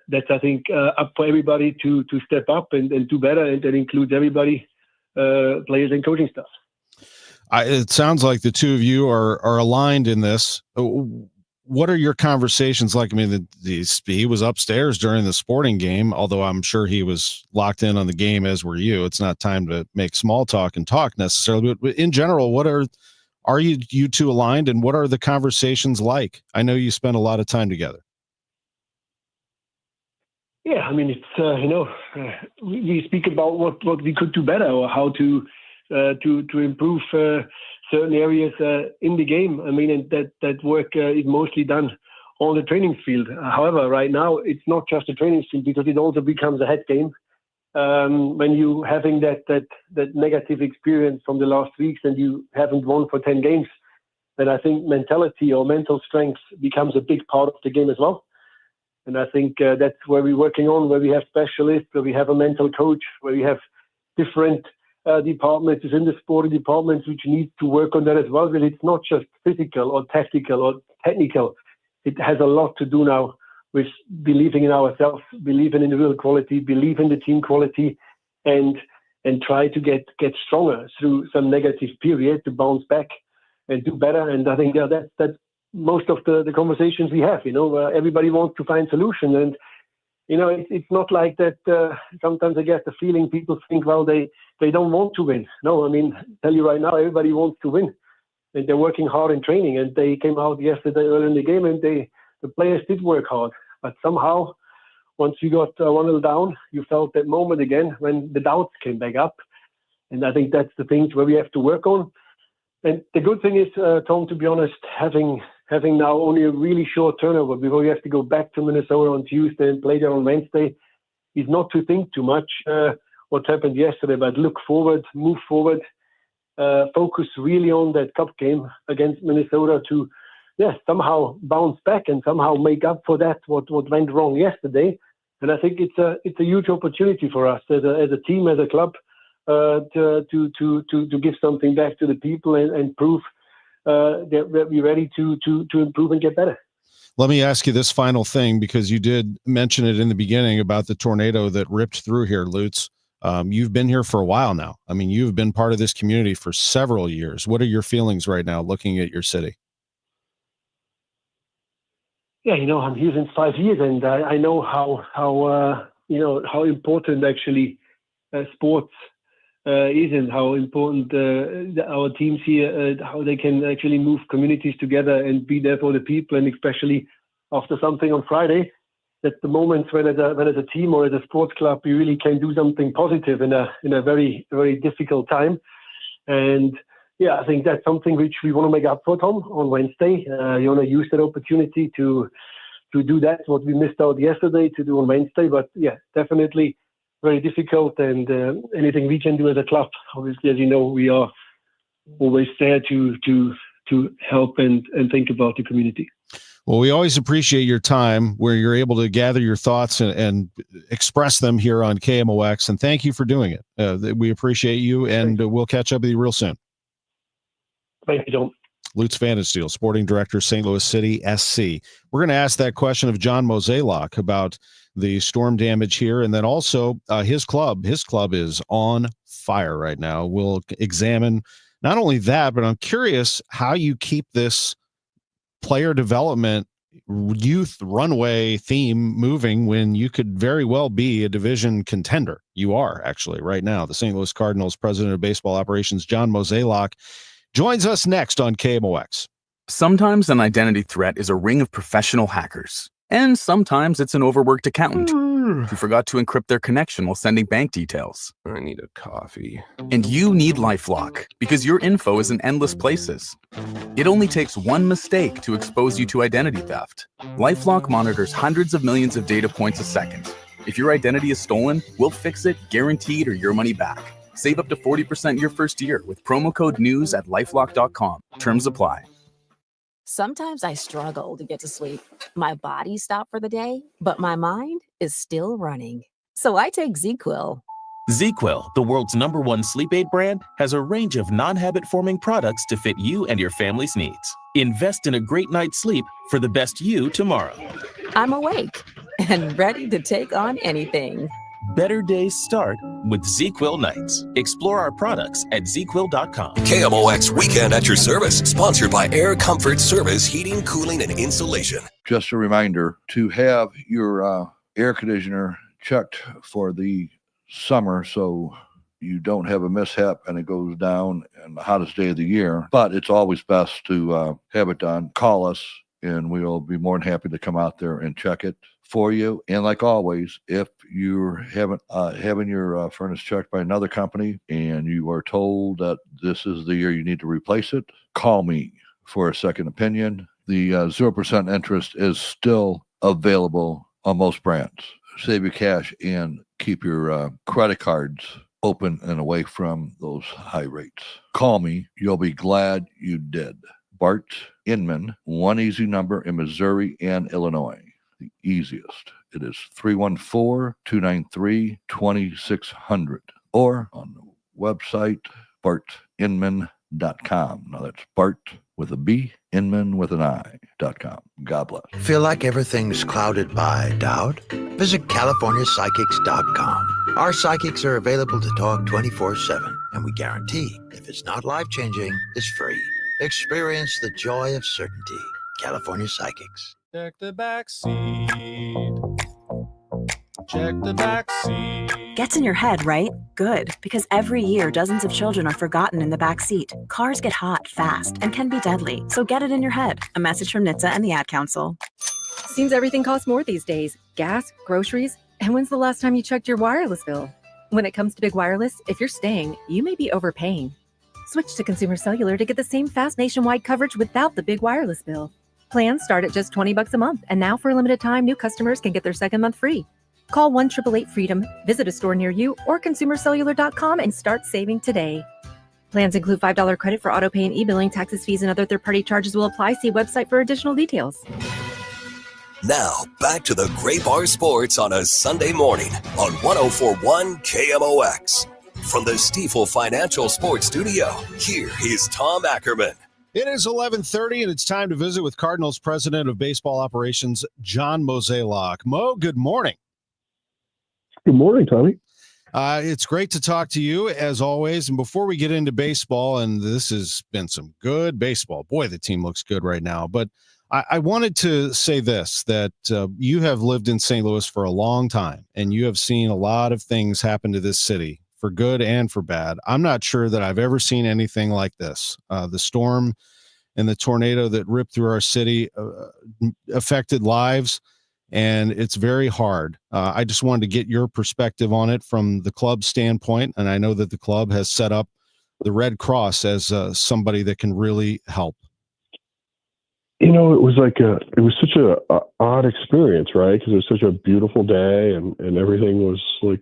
that's, I think, up for everybody to step up and do better. And that includes everybody, players and coaching staff. It sounds like the two of you are aligned in this. What are your conversations like? I mean, he was upstairs during the sporting game, although I'm sure he was locked in on the game, as were you. It's not time to make small talk and talk necessarily, but in general, what are you two aligned, and what are the conversations like? I know you spend a lot of time together. Yeah, I mean, it's we speak about what we could do better, or how to improve certain areas in the game. I mean, and that work is mostly done on the training field. However, right now it's not just a training field, because it also becomes a head game. When you having that negative experience from the last weeks and you haven't won for 10 games, then I think mentality or mental strength becomes a big part of the game as well. And I think that's where we're working on, where we have specialists, where we have a mental coach, where we have different departments in the sporting departments which need to work on that as well. But it's not just physical or tactical or technical. It has a lot to do now with believing in ourselves, believe in individual quality, believe in the team quality, and try to get stronger through some negative period to bounce back and do better. And I think that's most of the conversations we have, where everybody wants to find solutions. And, it's not like that. Sometimes I get the feeling people think, well, they don't want to win. No, I mean, I tell you right now, everybody wants to win. And they're working hard in training. And they came out yesterday early in the game, and the players did work hard. But somehow, once you got 1-0 down, you felt that moment again when the doubts came back up. And I think that's the things where we have to work on. And the good thing is, Tom, to be honest, having now only a really short turnover before we have to go back to Minnesota on Tuesday and play there on Wednesday, is not to think too much what happened yesterday, but look forward, move forward, focus really on that cup game against Minnesota to somehow bounce back and somehow make up for that what went wrong yesterday. And I think it's a huge opportunity for us as a team, as a club, to give something back to the people and prove that we're ready to improve and get better. Let me ask you this final thing, because you did mention it in the beginning about the tornado that ripped through here, Lutz. You've been here for a while now. I mean, you've been part of this community for several years. What are your feelings right now looking at your city? Yeah, I'm here since 5 years, and I know how important actually sports is, and how important our teams here, how they can actually move communities together and be there for the people, and especially after something on Friday. That's the moments when as a team or as a sports club, you really can do something positive in a very, very difficult time. And yeah, I think that's something which we want to make up for, Tom, on Wednesday. You want to use that opportunity to do that, what we missed out yesterday, to do on Wednesday. But yeah, definitely very difficult, and anything we can do as a club, obviously, as you know, we are always there to help and think about the community. Well, we always appreciate your time where you're able to gather your thoughts and express them here on KMOX, and thank you for doing it. We appreciate you, and we'll catch up with you real soon. Thank you, John. Lutz Pfannenstiel, Sporting Director, St. Louis City SC. We're going to ask that question of John Mozeliak about the storm damage here, and then also his club. His club is on fire right now. We'll examine not only that, but I'm curious how you keep this player development youth runway theme moving when you could very well be a division contender. You are actually right now. The St. Louis Cardinals president of baseball operations, John Mozeliak, joins us next on KMOX. Sometimes an identity threat is a ring of professional hackers, and sometimes it's an overworked accountant who forgot to encrypt their connection while sending bank details. I need a coffee. And you need LifeLock, because your info is in endless places. It only takes one mistake to expose you to identity theft. LifeLock monitors hundreds of millions of data points a second. If your identity is stolen, we'll fix it, guaranteed, or your money back. Save up to 40% your first year with promo code NEWS at LifeLock.com. Terms apply. Sometimes I struggle to get to sleep. My body stopped for the day, but my mind is still running. So I take ZQuil. ZQuil, the world's #1 sleep aid brand, has a range of non-habit-forming products to fit you and your family's needs. Invest in a great night's sleep for the best you tomorrow. I'm awake and ready to take on anything. Better days start with ZQuil nights. Explore our products at ZQuil.com. KMOX Weekend at your service, sponsored by Air Comfort Service Heating, Cooling, and Insulation. Just a reminder to have your air conditioner checked for the summer so you don't have a mishap and it goes down in the hottest day of the year. But it's always best to have it done. Call us, and we'll be more than happy to come out there and check it for you. And like always, if you're having your furnace checked by another company and you are told that this is the year you need to replace it, call me for a second opinion. The 0% interest is still available on most brands. Save your cash and keep your credit cards open and away from those high rates. Call me. You'll be glad you did. Bart Inman, one easy number in Missouri and Illinois. The easiest. It is 314-293-2600, or on the website, bartinman.com. Now that's Bart with a B, Inman with an I.com. God bless. Feel like everything's clouded by doubt? Visit CaliforniaPsychics.com. Our psychics are available to talk 24/7, and we guarantee if it's not life-changing, it's free. Experience the joy of certainty. California Psychics. Check the back seat. Check the back seat. Gets in your head, right? Good, because every year dozens of children are forgotten in the back seat. Cars get hot fast and can be deadly, so get it in your head. A message from NHTSA and the Ad Council. Seems everything costs more these days. Gas, groceries, and when's the last time you checked your wireless bill? When it comes to big wireless, if you're staying, you may be overpaying. Switch to Consumer Cellular to get the same fast nationwide coverage without the big wireless bill. Plans start at just $20 a month, and now for a limited time, new customers can get their second month free. Call 1-888-FREEDOM, visit a store near you, or consumercellular.com and start saving today. Plans include $5 credit for auto pay and e-billing. Taxes, fees, and other third-party charges will apply. See website for additional details. Now, back to the Great Bar Sports on a Sunday morning on 104.1 KMOX. From the Stifel Financial Sports Studio, here is Tom Ackerman. It is 11:30, and it's time to visit with Cardinals president of baseball operations, John Mozeliak. Mo, good morning. Good morning, Tommy. It's great to talk to you as always. And before we get into baseball, and this has been some good baseball, boy, the team looks good right now. But I wanted to say this, that you have lived in St. Louis for a long time, and you have seen a lot of things happen to this city for good and for bad. I'm not sure that I've ever seen anything like this. The storm and the tornado that ripped through our city affected lives, and it's very hard. I just wanted to get your perspective on it from the club standpoint, and I know that the club has set up the Red Cross as somebody that can really help. You know, it was such a odd experience, right? Because it was such a beautiful day, and everything was like,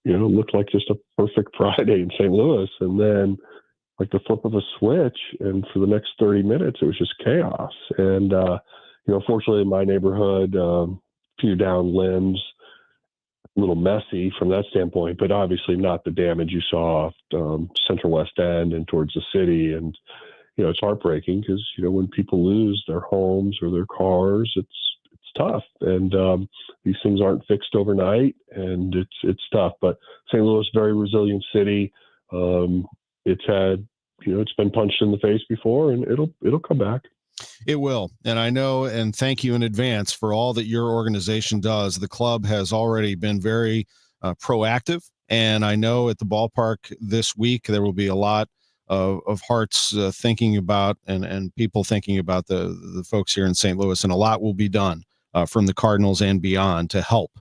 looked like just a perfect Friday in St. Louis. And then like the flip of a switch, and for the next 30 minutes, it was just chaos. And, fortunately in my neighborhood, few down limbs, a little messy from that standpoint, but obviously not the damage you saw Central West End and towards the city. And, it's heartbreaking because, when people lose their homes or their cars, it's tough. And these things aren't fixed overnight, and it's tough. But St. Louis, very resilient city. It's had, it's been punched in the face before, and it'll come back. It will. And I know, and thank you in advance for all that your organization does. The club has already been very proactive. And I know at the ballpark this week, there will be a lot of hearts thinking about and people thinking about the folks here in St. Louis, and a lot will be done from the Cardinals and beyond to help.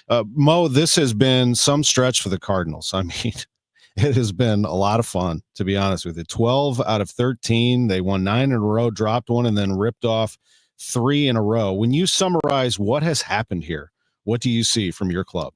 Mo, this has been some stretch for the Cardinals. I mean, it has been a lot of fun, to be honest with you. 12 out of 13. They won 9 in a row, dropped one, and then ripped off 3 in a row. When you summarize what has happened here, what do you see from your club?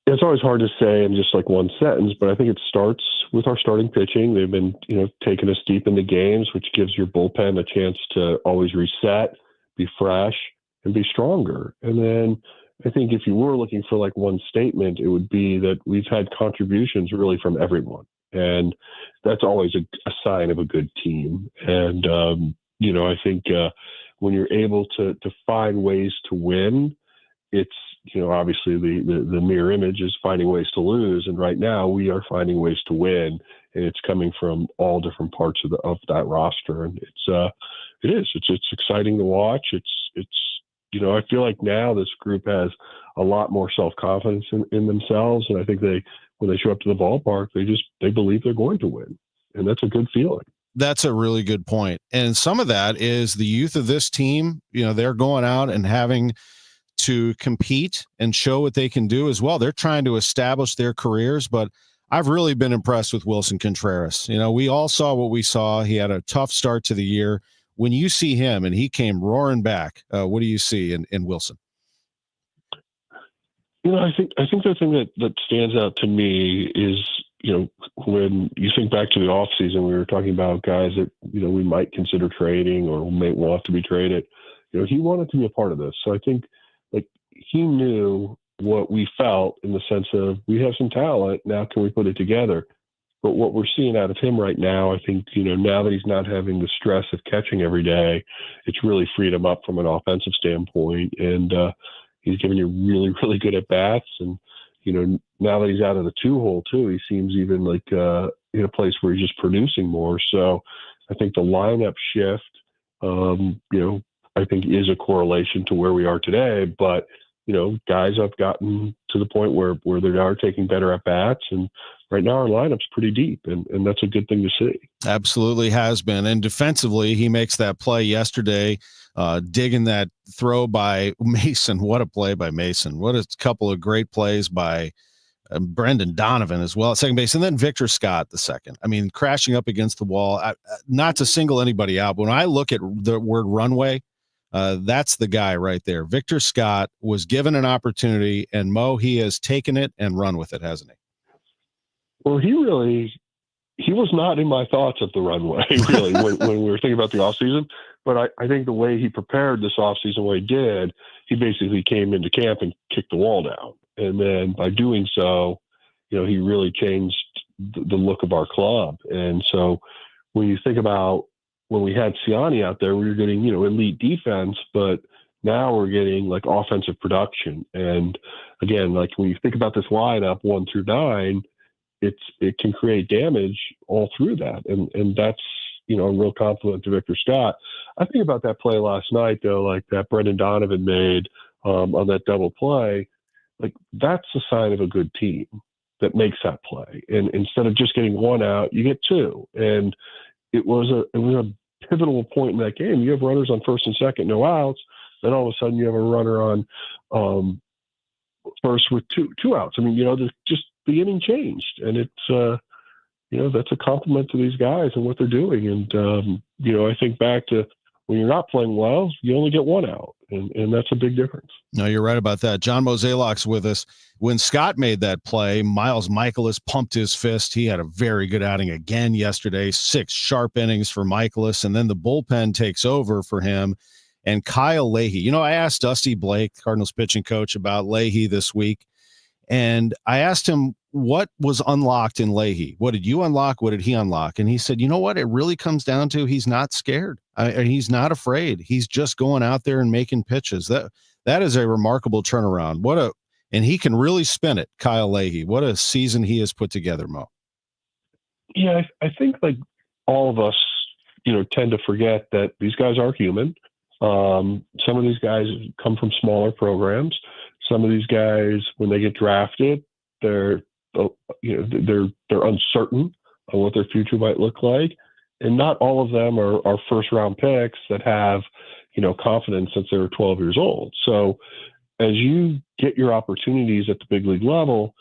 It's always hard to say in just like one sentence, but I think it starts with our starting pitching. They've been, taking us deep into games, which gives your bullpen a chance to always reset, be fresh, and be stronger. And then I think if you were looking for like one statement, it would be that we've had contributions really from everyone. And that's always a sign of a good team. And, I think when you're able to find ways to win, it's, obviously the mirror image is finding ways to lose. And right now we are finding ways to win, and it's coming from all different parts of that roster. And it's exciting to watch. It's, I feel like now this group has a lot more self-confidence in themselves. And I think when they show up to the ballpark, they believe they're going to win. And that's a good feeling. That's a really good point. And some of that is the youth of this team. They're going out and having to compete and show what they can do as well. They're trying to establish their careers, but I've really been impressed with Wilson Contreras. We all saw what we saw. He had a tough start to the year. When you see him and he came roaring back, what do you see in Wilson? I think the thing that stands out to me is, when you think back to the offseason, we were talking about guys that, we might consider trading or may want to be traded. He wanted to be a part of this. So I think he knew what we felt in the sense of we have some talent. Now can we put it together? But what we're seeing out of him right now, I think, now that he's not having the stress of catching every day, it's really freed him up from an offensive standpoint. And he's giving you really, really good at bats. And, now that he's out of the 2-hole too, he seems even like in a place where he's just producing more. So I think the lineup shift, I think is a correlation to where we are today. But, guys have gotten to the point where they are taking better at bats, and right now our lineup's pretty deep, and that's a good thing to see. Absolutely has been. And defensively, he makes that play yesterday, digging that throw by Mason. What a play by Mason. What a couple of great plays by Brendan Donovan as well at second base. And then Victor Scott, the second. I mean, crashing up against the wall, not to single anybody out, but when I look at the word runway, that's the guy right there. Victor Scott was given an opportunity, and Mo, he has taken it and run with it, hasn't he? Well, he was not in my thoughts of the runway, really, when we were thinking about the offseason. But I think the way he prepared this offseason, what he did, he basically came into camp and kicked the wall down. And then by doing so, he really changed the look of our club. And so when you think about when we had Siani out there, we were getting, elite defense, but Now we're getting like offensive production. And again, like when you think about this lineup 1 through 9, it can create damage all through that. And that's, a real compliment to Victor Scott. I think about that play last night, though, like that Brendan Donovan made on that double play. Like that's a sign of a good team that makes that play. And instead of just getting 1 out, you get 2. And it was a pivotal point in that game. You have runners on first and second, no outs. Then all of a sudden you have a runner on first with two outs. I mean, just the inning changed, and it's that's a compliment to these guys and what they're doing. And I think back to when you're not playing well, you only get 1 out, and that's a big difference. No, you're right about that. John Mozeliak's with us. When Scott made that play, Miles Michaelis pumped his fist. He had a very good outing again yesterday, 6 sharp innings for Michaelis, and then the bullpen takes over for him. And Kyle Leahy, I asked Dusty Blake, Cardinals pitching coach, about Leahy this week, and I asked him what was unlocked in Leahy. What did you unlock? What did he unlock? And he said, you know what? It really comes down to he's not scared. He's not afraid. He's just going out there and making pitches. That is a remarkable turnaround. And he can really spin it, Kyle Leahy. What a season he has put together, Mo. Yeah, I think like all of us, tend to forget that these guys are human. Some of these guys come from smaller programs. Some of these guys, when they get drafted, they're uncertain on what their future might look like. And not all of them are first round picks that have, confidence since they were 12 years old. So as you get your opportunities at the big league level,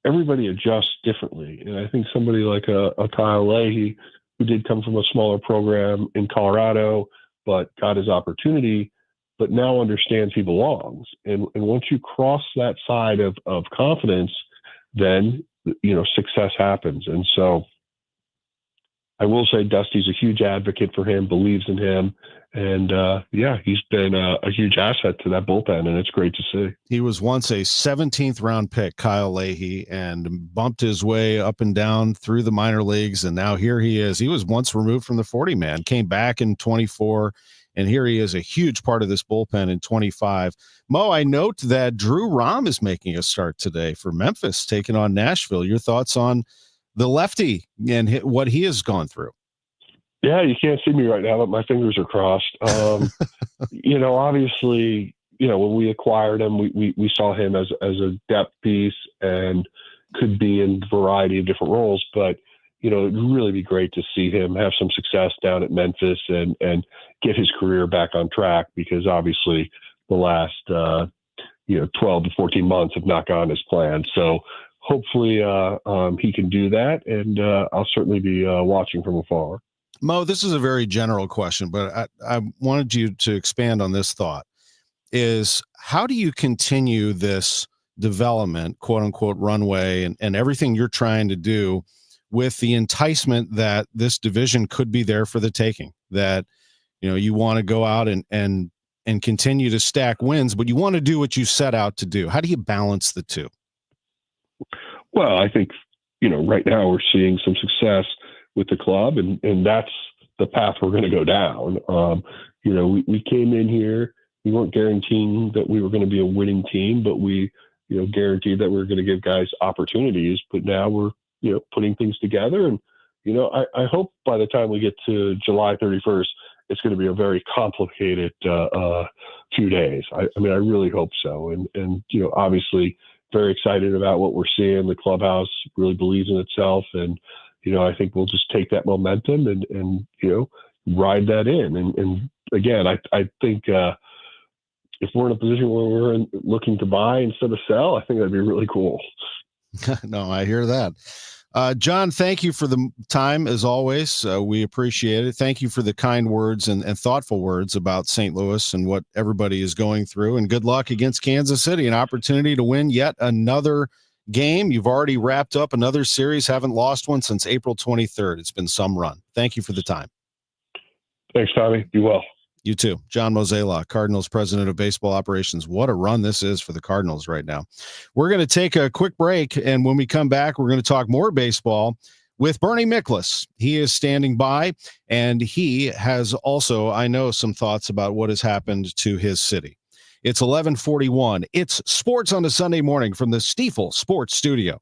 everybody adjusts differently. And I think somebody like a Kyle Leahy, who did come from a smaller program in Colorado, but got his opportunity, but now understands he belongs. And once you cross that side of confidence, then, success happens. And so I will say Dusty's a huge advocate for him, believes in him. And he's been a huge asset to that bullpen, and it's great to see. He was once a 17th round pick, Kyle Leahy, and bumped his way up and down through the minor leagues. And now here he is. He was once removed from the 40 man, came back in 24. And here he is, a huge part of this bullpen in 25. Mo, I note that Drew Rom is making a start today for Memphis, taking on Nashville. Your thoughts on the lefty and what he has gone through? Yeah, you can't see me right now, but my fingers are crossed. Obviously, when we acquired him, we saw him as a depth piece and could be in a variety of different roles. But, it'd really be great to see him have some success down at Memphis and get his career back on track, because obviously the last, 12 to 14 months have not gone as planned. So hopefully he can do that. And I'll certainly be watching from afar. Mo, this is a very general question, but I wanted you to expand on this thought. Is how do you continue this development, quote unquote, runway and everything you're trying to do with the enticement that this division could be there for the taking, that, you want to go out and continue to stack wins, but you want to do what you set out to do. How do you balance the two? Well, I think, right now we're seeing some success with the club, and that's the path we're going to go down. We came in here, we weren't guaranteeing that we were going to be a winning team, but we, guaranteed that we were going to give guys opportunities. But now we're, putting things together. And, I hope by the time we get to July 31st, it's going to be a very complicated few days. I really hope so. And obviously very excited about what we're seeing. The clubhouse really believes in itself. And, I think we'll just take that momentum and ride that in. And again, I think if we're in a position where we're looking to buy instead of sell, I think that'd be really cool. No, I hear that. John, thank you for the time as always. We appreciate it. Thank you for the kind words and thoughtful words about St. Louis and what everybody is going through, and good luck against Kansas City, an opportunity to win yet another game. You've already wrapped up another series, haven't lost one since April 23rd. It's been some run. Thank you for the time. Thanks, Tommy. Be well. You too. John Mozeliak, Cardinals president of baseball operations. What a run this is for the Cardinals right now. We're going to take a quick break, and when we come back, we're going to talk more baseball with Bernie Miklasz. He is standing by, and he has also, I know, some thoughts about what has happened to his city. It's 11:41. It's Sports on a Sunday morning from the Stifel Sports Studio.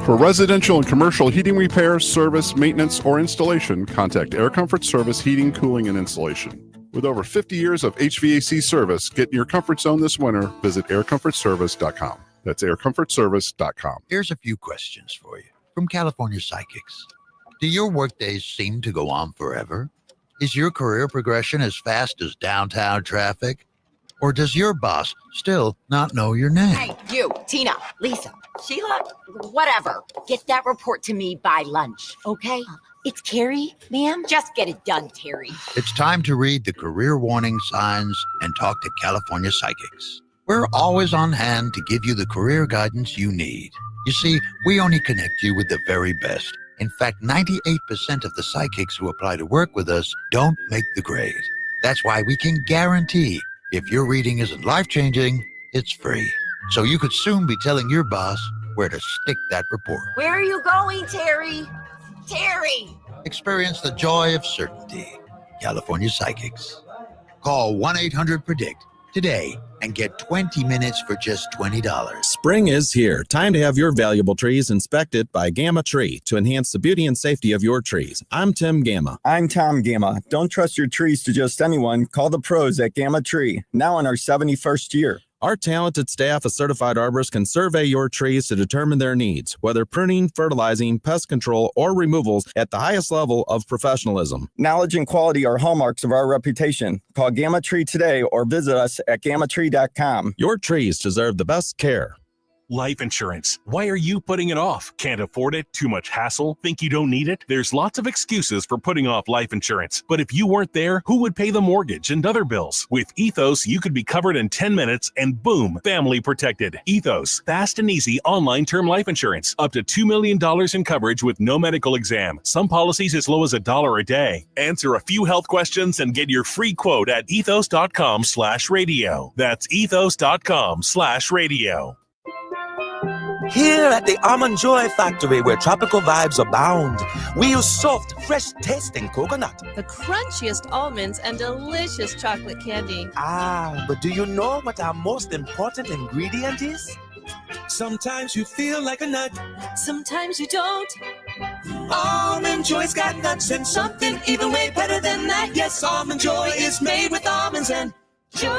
For residential and commercial heating repair, service, maintenance, or installation, contact Air Comfort Service Heating, Cooling, and Installation. With over 50 years of HVAC service, get in your comfort zone this winter. Visit aircomfortservice.com. That's aircomfortservice.com. Here's a few questions for you from California Psychics. Do your workdays seem to go on forever? Is your career progression as fast as downtown traffic? Or does your boss still not know your name? Hey, you, Tina, Lisa, Sheila, whatever. Get that report to me by lunch, okay? It's Carrie, ma'am. Just get it done, Terry. It's time to read the career warning signs and talk to California Psychics. We're always on hand to give you the career guidance you need. You see, we only connect you with the very best. In fact, 98% of the psychics who apply to work with us don't make the grade. That's why we can guarantee if your reading isn't life-changing, it's free. So you could soon be telling your boss where to stick that report. Where are you going, Terry? Terry! Experience the joy of certainty. California Psychics. Call 1-800-PREDICT today and get 20 minutes for just $20. Spring is here. Time to have your valuable trees inspected by Gamma Tree to enhance the beauty and safety of your trees. I'm Tim Gamma. I'm Tom Gamma. Don't trust your trees to just anyone. Call the pros at Gamma Tree, now in our 71st year. Our talented staff of certified arborists can survey your trees to determine their needs, whether pruning, fertilizing, pest control, or removals at the highest level of professionalism. Knowledge and quality are hallmarks of our reputation. Call Gamma Tree today or visit us at gammatree.com. Your trees deserve the best care. Life insurance. Why are you putting it off? Can't afford it? Too much hassle? Think you don't need it? There's lots of excuses for putting off life insurance. But if you weren't there, who would pay the mortgage and other bills? With Ethos, you could be covered in 10 minutes and boom, family protected. Ethos, fast and easy online term life insurance. Up to $2 million in coverage with no medical exam. Some policies as low as $1 a day. Answer a few health questions and get your free quote at ethos.com/radio. That's ethos.com/radio. Here at the Almond Joy Factory, where tropical vibes abound, we use soft, fresh-tasting coconut. The crunchiest almonds and delicious chocolate candy. Ah, but do you know what our most important ingredient is? Sometimes you feel like a nut. Sometimes you don't. Almond Joy's got nuts and something even way better than that. Yes, Almond Joy is made with almonds and joy.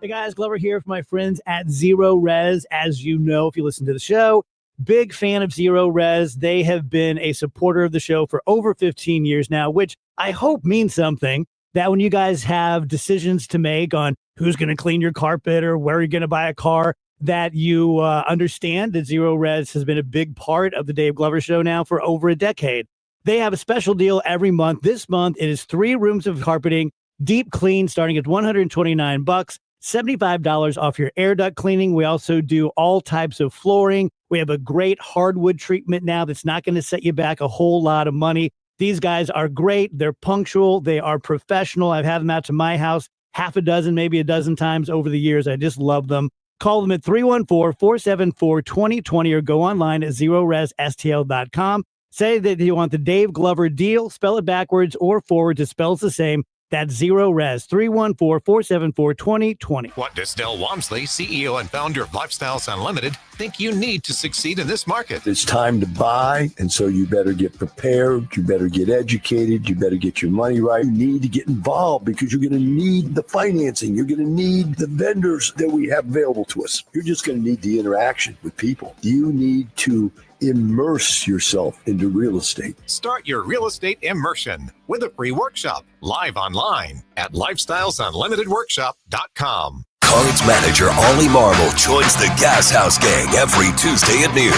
Hey guys, Glover here for my friends at Zero Res. As you know, if you listen to the show, big fan of Zero Res. They have been a supporter of the show for over 15 years now, which I hope means something, that when you guys have decisions to make on who's going to clean your carpet or where you're going to buy a car, that you understand that Zero Res has been a big part of the Dave Glover Show now for over a decade. They have a special deal every month. This month, it is 3 rooms of carpeting, deep clean, starting at $129. $75 off your air duct cleaning. We also do all types of flooring. We have a great hardwood treatment now that's not going to set you back a whole lot of money. These guys are great. They're punctual. They are professional. I've had them out to my house half a dozen, maybe a dozen times over the years. I just love them. Call them at 314-474-2020 or go online at zeroresstl.com. Say that you want the Dave Glover deal. Spell it backwards or forward to spells the same. That's Zero Res, 314-474-2020. What does Del Walmsley, CEO and founder of Lifestyles Unlimited, think you need to succeed in this market? It's time to buy, and so you better get prepared, you better get educated, you better get your money right. You need to get involved because you're going to need the financing. You're going to need the vendors that we have available to us. You're just going to need the interaction with people. You need to immerse yourself into real estate. Start your real estate immersion with a free workshop live online at lifestylesunlimitedworkshop.com. Cards manager Ollie Marble joins the Gas House Gang every Tuesday at noon.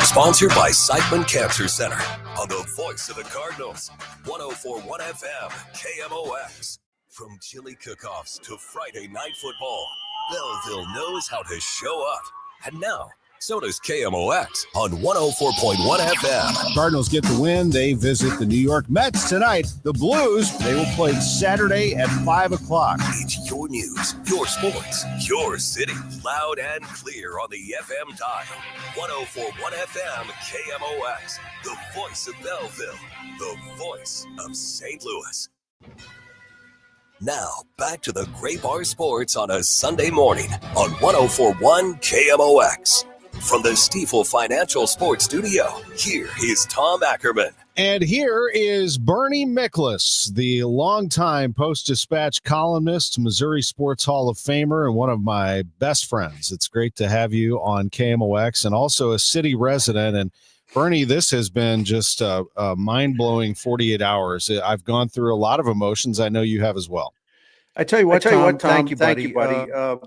Sponsored by Siteman Cancer Center on the voice of the Cardinals, 104.1 FM, KMOX. From chili cook-offs to Friday night football, Belleville knows how to show up. And now, So does KMOX on 104.1 FM. Cardinals get the win. They visit the New York Mets tonight. The Blues, they will play Saturday at 5 o'clock. It's your news, your sports, your city. Loud and clear on the FM dial. 104.1 FM KMOX. The voice of Belleville. The voice of St. Louis. Now, back to the Great Bar Sports on a Sunday morning on 104.1 KMOX. From the Stifel Financial Sports Studio, here is Tom Ackerman. And here is Bernie Miklasz, the longtime Post-Dispatch columnist, Missouri Sports Hall of Famer, and one of my best friends. It's great to have you on KMOX, and also a city resident. And Bernie, this has been just a mind-blowing 48 hours. I've gone through a lot of emotions. I know you have as well. I tell you what, Tom, thank you, buddy. I'm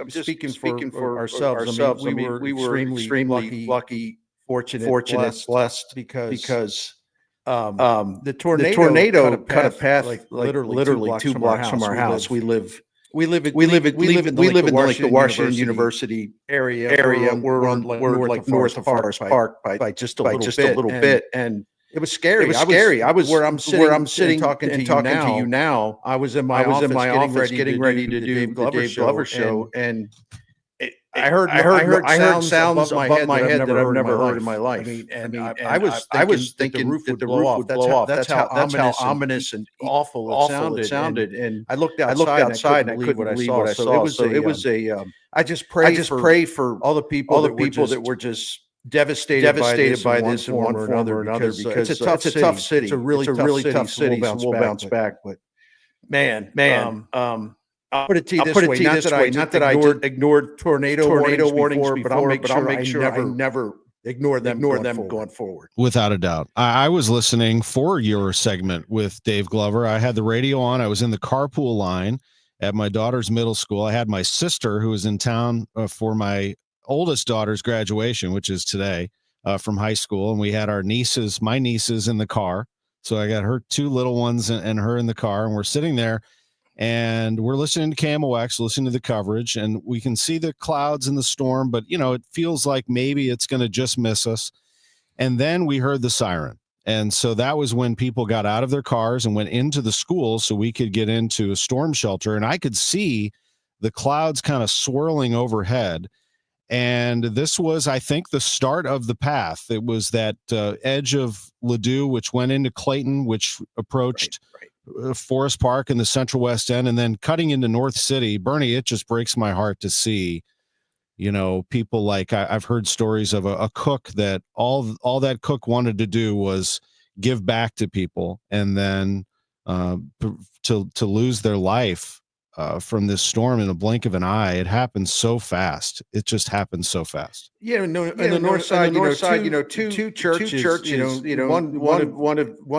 just speaking for ourselves. I mean, we were extremely lucky, fortunate, blessed because the tornado cut a path like literally 2 blocks from our house. We live in like the Washington University area. We're like north of Forest Park by just a little bit, and it was scary. I was where I'm sitting talking to you now. I was in my office getting ready to do the Dave Glover show, and I heard sounds above my head that I've never heard in my life. I was thinking that the roof would blow off. That's how ominous and awful it sounded. And I looked outside and I couldn't believe what I saw. So it was I just pray for all the people that were just devastated by this in one form or another, because it's a tough city. It's a really tough city. So we'll bounce back. But man, I'll put it to you this way. Not that I ignored tornado warnings before, but I'll make sure I never ignore them going forward. Without a doubt. I was listening for your segment with Dave Glover. I had the radio on. I was in the carpool line at my daughter's middle school. I had my sister who was in town for my oldest daughter's graduation, which is today, from high school. And we had my nieces in the car. So I got her 2 little ones and her in the car, and we're sitting there and we're listening to KMOX, listening to the coverage, and we can see the clouds and the storm, but it feels like maybe it's going to just miss us. And then we heard the siren. And so that was when people got out of their cars and went into the school so we could get into a storm shelter. And I could see the clouds kind of swirling overhead. And this was, I think, the start of the path. It was that edge of Ladue, which went into Clayton, which approached Forest Park in the Central West End, and then cutting into North City. Bernie, it just breaks my heart to see, people like I've heard stories of a cook that all that cook wanted to do was give back to people, and then to lose their life from this storm in a blink of an eye. It happened so fast. It just happened so fast. Yeah, on the north side, two churches. One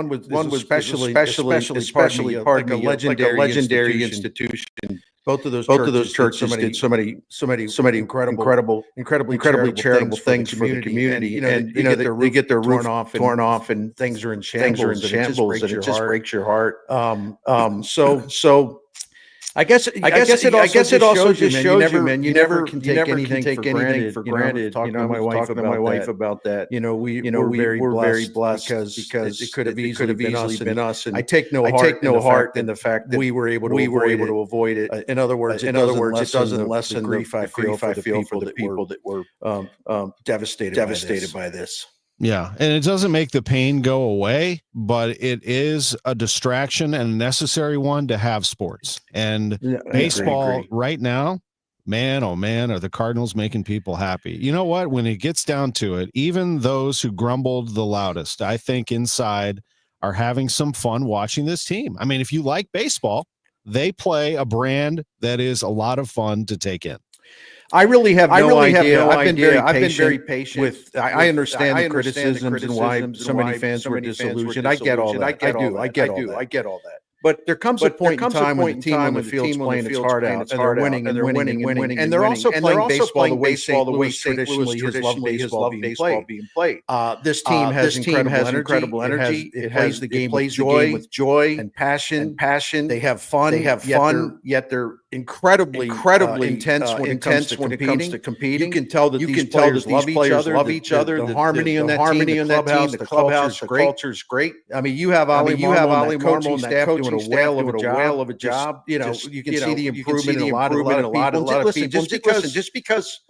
was especially part of a legendary institution. Both of those churches did so many incredibly charitable things for the community. And they get their roof torn off and things are in shambles, and it just breaks your heart. So I guess it also just shows you, man. You never can take anything for granted. Talking to my wife about that. We're very blessed because it could have easily been us. And I take no heart in the fact that we were able to avoid it. In other words, it doesn't lessen the grief I feel for the people that were devastated by this. Yeah, and it doesn't make the pain go away, but it is a distraction and a necessary one to have sports. And baseball right now, man, oh man, are the Cardinals making people happy. You know what? When it gets down to it, even those who grumbled the loudest, I think inside are having some fun watching this team. I mean, if you like baseball, they play a brand that is a lot of fun to take in. I really have no idea. I've been very patient. I understand the criticisms and why so many fans were disillusioned. I get all that. I get all that. But there comes a point in time when the team on the field's playing its heart out, and they're winning, and they're also playing baseball the way St. Louis traditionally has loved baseball being played. This team has incredible energy. It plays the game with joy and passion. They have fun. Yet they're incredibly intense when it comes to competing. You can tell that these players love each other. The harmony in that team, the clubhouse, the culture's great. I mean, you have Ali Marmol and that coaching staff doing a whale of a job. You know, you can see the improvement in a lot of people. Just because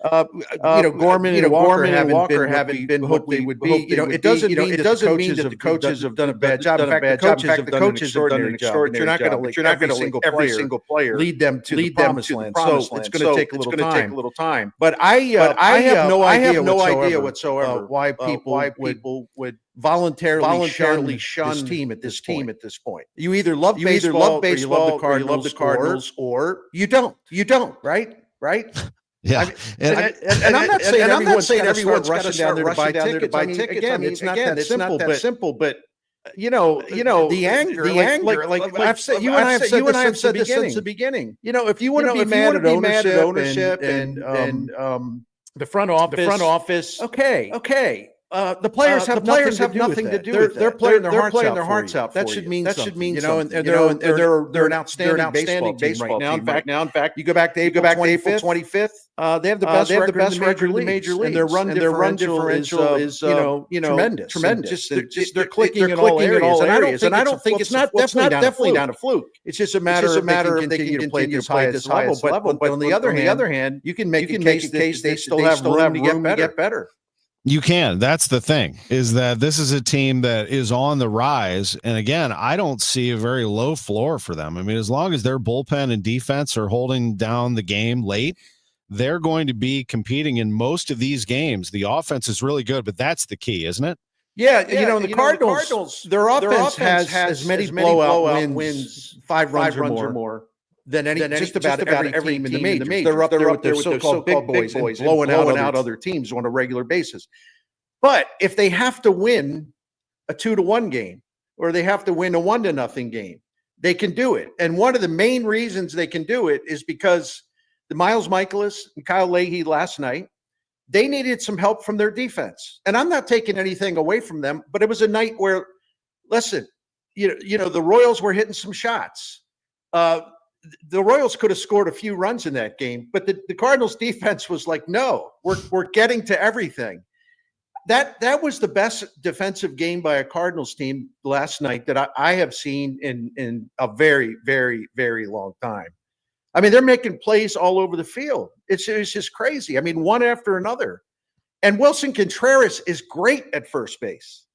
Gorman and Walker haven't been what they would be, it doesn't mean that the coaches have done a bad job. In fact, the coaches have done an extraordinary job. You're not going to let every single player lead them to the promised land. So it's going to take a little time. But I have no idea whatsoever why people would voluntarily shun this team at this point. You either love baseball, or you love the Cardinals, or you don't. Right? Yeah, and I'm not saying everyone's got to start rushing down there to buy tickets. Again, it's not that simple. But the anger. Like I've said, you and I have said this since the beginning. If you want to be mad at ownership and the front office, okay. The players have nothing to do with that. They're playing their hearts out. That should mean something. And they're an outstanding baseball team right now. In fact, you go back to April 25th. They have the best record in the major leagues, and their run differential is tremendous. They're clicking in all areas, and I don't think it's definitely not a fluke. It's just a matter of they continue to play at this highest level. But on the other hand, you can make a case they still have room to get better. You can. That's the thing, is that this is a team that is on the rise. And again, I don't see a very low floor for them. I mean, as long as their bullpen and defense are holding down the game late, they're going to be competing in most of these games. The offense is really good, but that's the key, isn't it? Yeah, the Cardinals, their offense has as many blowout wins, 5 runs or more, than just about every team in the majors. They're up there with their so-called big boys and blowing out other teams on a regular basis. But if they have to win a 2-1 game, or they have to win a 1-0 game, they can do it. And one of the main reasons they can do it is because the Miles Miklasz and Kyle Leahy last night, they needed some help from their defense. And I'm not taking anything away from them, but it was a night where, listen, the Royals were hitting some shots. The Royals could have scored a few runs in that game, but the Cardinals defense was like, no, we're getting to everything. That was the best defensive game by a Cardinals team last night that I have seen in a very, very, very long time. I mean, they're making plays all over the field. It's just crazy. I mean, one after another. And Wilson Contreras is great at first base.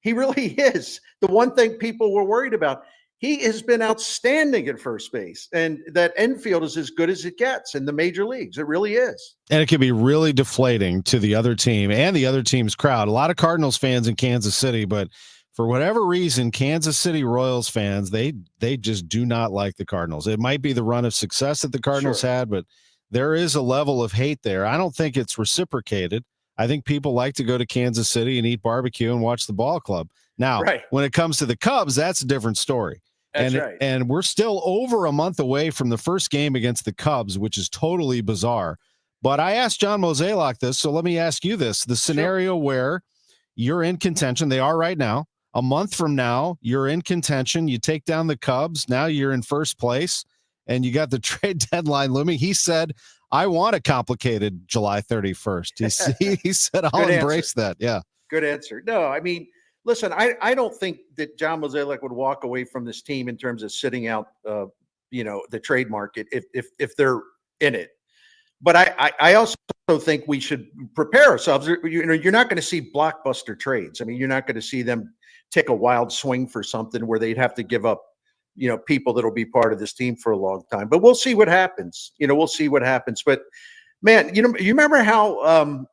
He really is. The one thing people were worried about, he has been outstanding at first base, and that infield is as good as it gets in the major leagues. It really is. And it can be really deflating to the other team and the other team's crowd. A lot of Cardinals fans in Kansas City, but for whatever reason, Kansas City Royals fans, they just do not like the Cardinals. It might be the run of success that the Cardinals had, but there is a level of hate there. I don't think it's reciprocated. I think people like to go to Kansas City and eat barbecue and watch the ball club. Now, when it comes to the Cubs, that's a different story. And we're still over a month away from the first game against the Cubs, which is totally bizarre. But I asked John Mozeliak this, so let me ask you this. The scenario where you're in contention, they are right now. A month from now, you're in contention. You take down the Cubs. Now you're in first place, and you got the trade deadline looming. He said, I want a complicated July 31st. He said, I'll embrace that. Yeah. Good answer. No, I mean, listen, I don't think that John Mozeliak would walk away from this team in terms of sitting out, the trade market if they're in it. But I also think we should prepare ourselves. You're not going to see blockbuster trades. I mean, you're not going to see them take a wild swing for something where they'd have to give up, people that'll be part of this team for a long time. But we'll see what happens. We'll see what happens. But man, you remember how,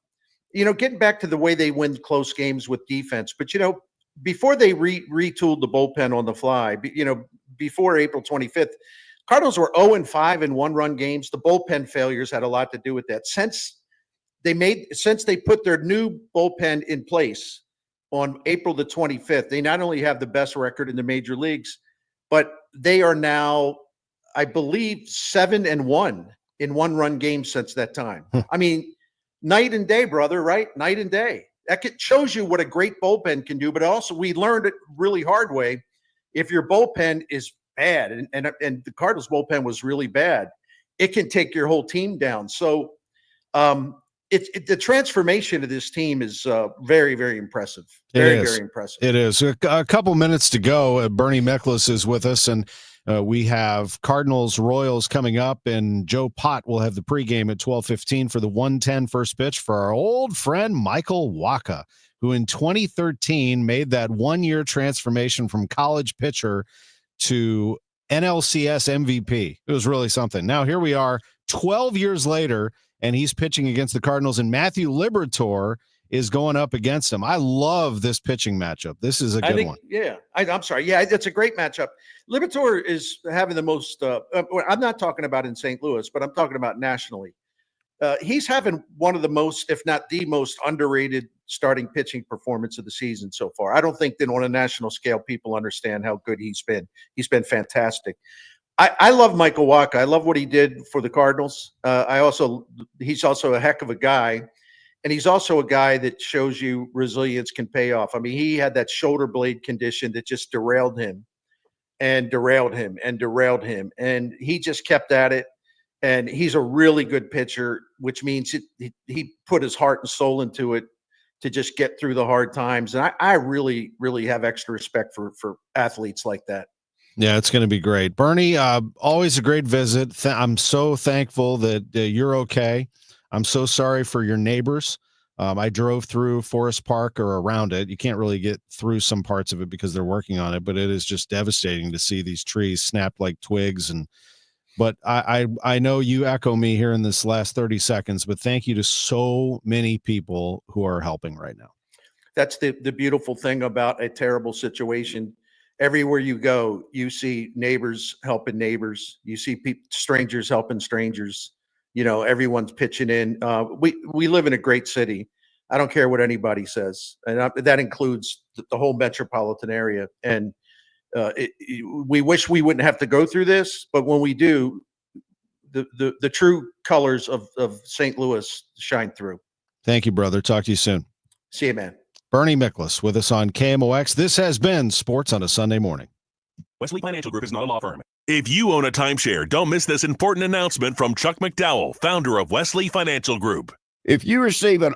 getting back to the way they win close games with defense, but before they retooled the bullpen on the fly, before April 25th, Cardinals were 0-5 in 1-run games. The bullpen failures had a lot to do with that. Since they put their new bullpen in place on April the 25th, they not only have the best record in the major leagues, but they are now, I believe, 7-1 in 1-run games since that time. I mean, night and day, brother, right? Night and day. That shows you what a great bullpen can do, but also we learned it really hard way. If your bullpen is bad, and the Cardinals bullpen was really bad, it can take your whole team down. So the transformation of this team is very, very impressive. Very impressive. It is. A couple minutes to go. Bernie Miklasz is with us, and we have Cardinals Royals coming up, and Joe Pott will have the pregame at 12:15 for the 1:10 first pitch for our old friend Michael Wacha, who in 2013 made that 1-year transformation from college pitcher to NLCS MVP. It was really something. Now here we are 12 years later, and he's pitching against the Cardinals, and Matthew Liberatore is going up against him. I love this pitching matchup. This is a good one. Yeah, I'm sorry. Yeah, it's a great matchup. Liberatore is having the most I'm not talking about in St. Louis, but I'm talking about nationally. He's having one of the most, if not the most underrated starting pitching performance of the season so far. I don't think that on a national scale, people understand how good he's been. He's been fantastic. I love Michael Wacha. I love what he did for the Cardinals. He's also a heck of a guy. And he's also a guy that shows you resilience can pay off. I mean, he had that shoulder blade condition that just derailed him and derailed him and derailed him. And he just kept at it. And he's a really good pitcher, which means he put his heart and soul into it to just get through the hard times. And I really, really have extra respect for athletes like that. Yeah, it's going to be great. Bernie, always a great visit. I'm so thankful that you're okay. I'm so sorry for your neighbors. I drove through Forest Park or around it. You can't really get through some parts of it because they're working on it, but it is just devastating to see these trees snapped like twigs. But I know you echo me here in this last 30 seconds, but thank you to so many people who are helping right now. That's the beautiful thing about a terrible situation. Everywhere you go, you see neighbors helping neighbors. You see strangers helping strangers. You know, everyone's pitching in. We live in a great city. I don't care what anybody says. And that includes the whole metropolitan area. And we wish we wouldn't have to go through this, but when we do, the true colors of St. Louis shine through. Thank you, brother. Talk to you soon. See you, man. Bernie Miklasz with us on KMOX. This has been Sports on a Sunday Morning. Wesley Financial Group is not a law firm. If you own a timeshare, don't miss this important announcement from Chuck McDowell, founder of Wesley Financial Group. If you receive an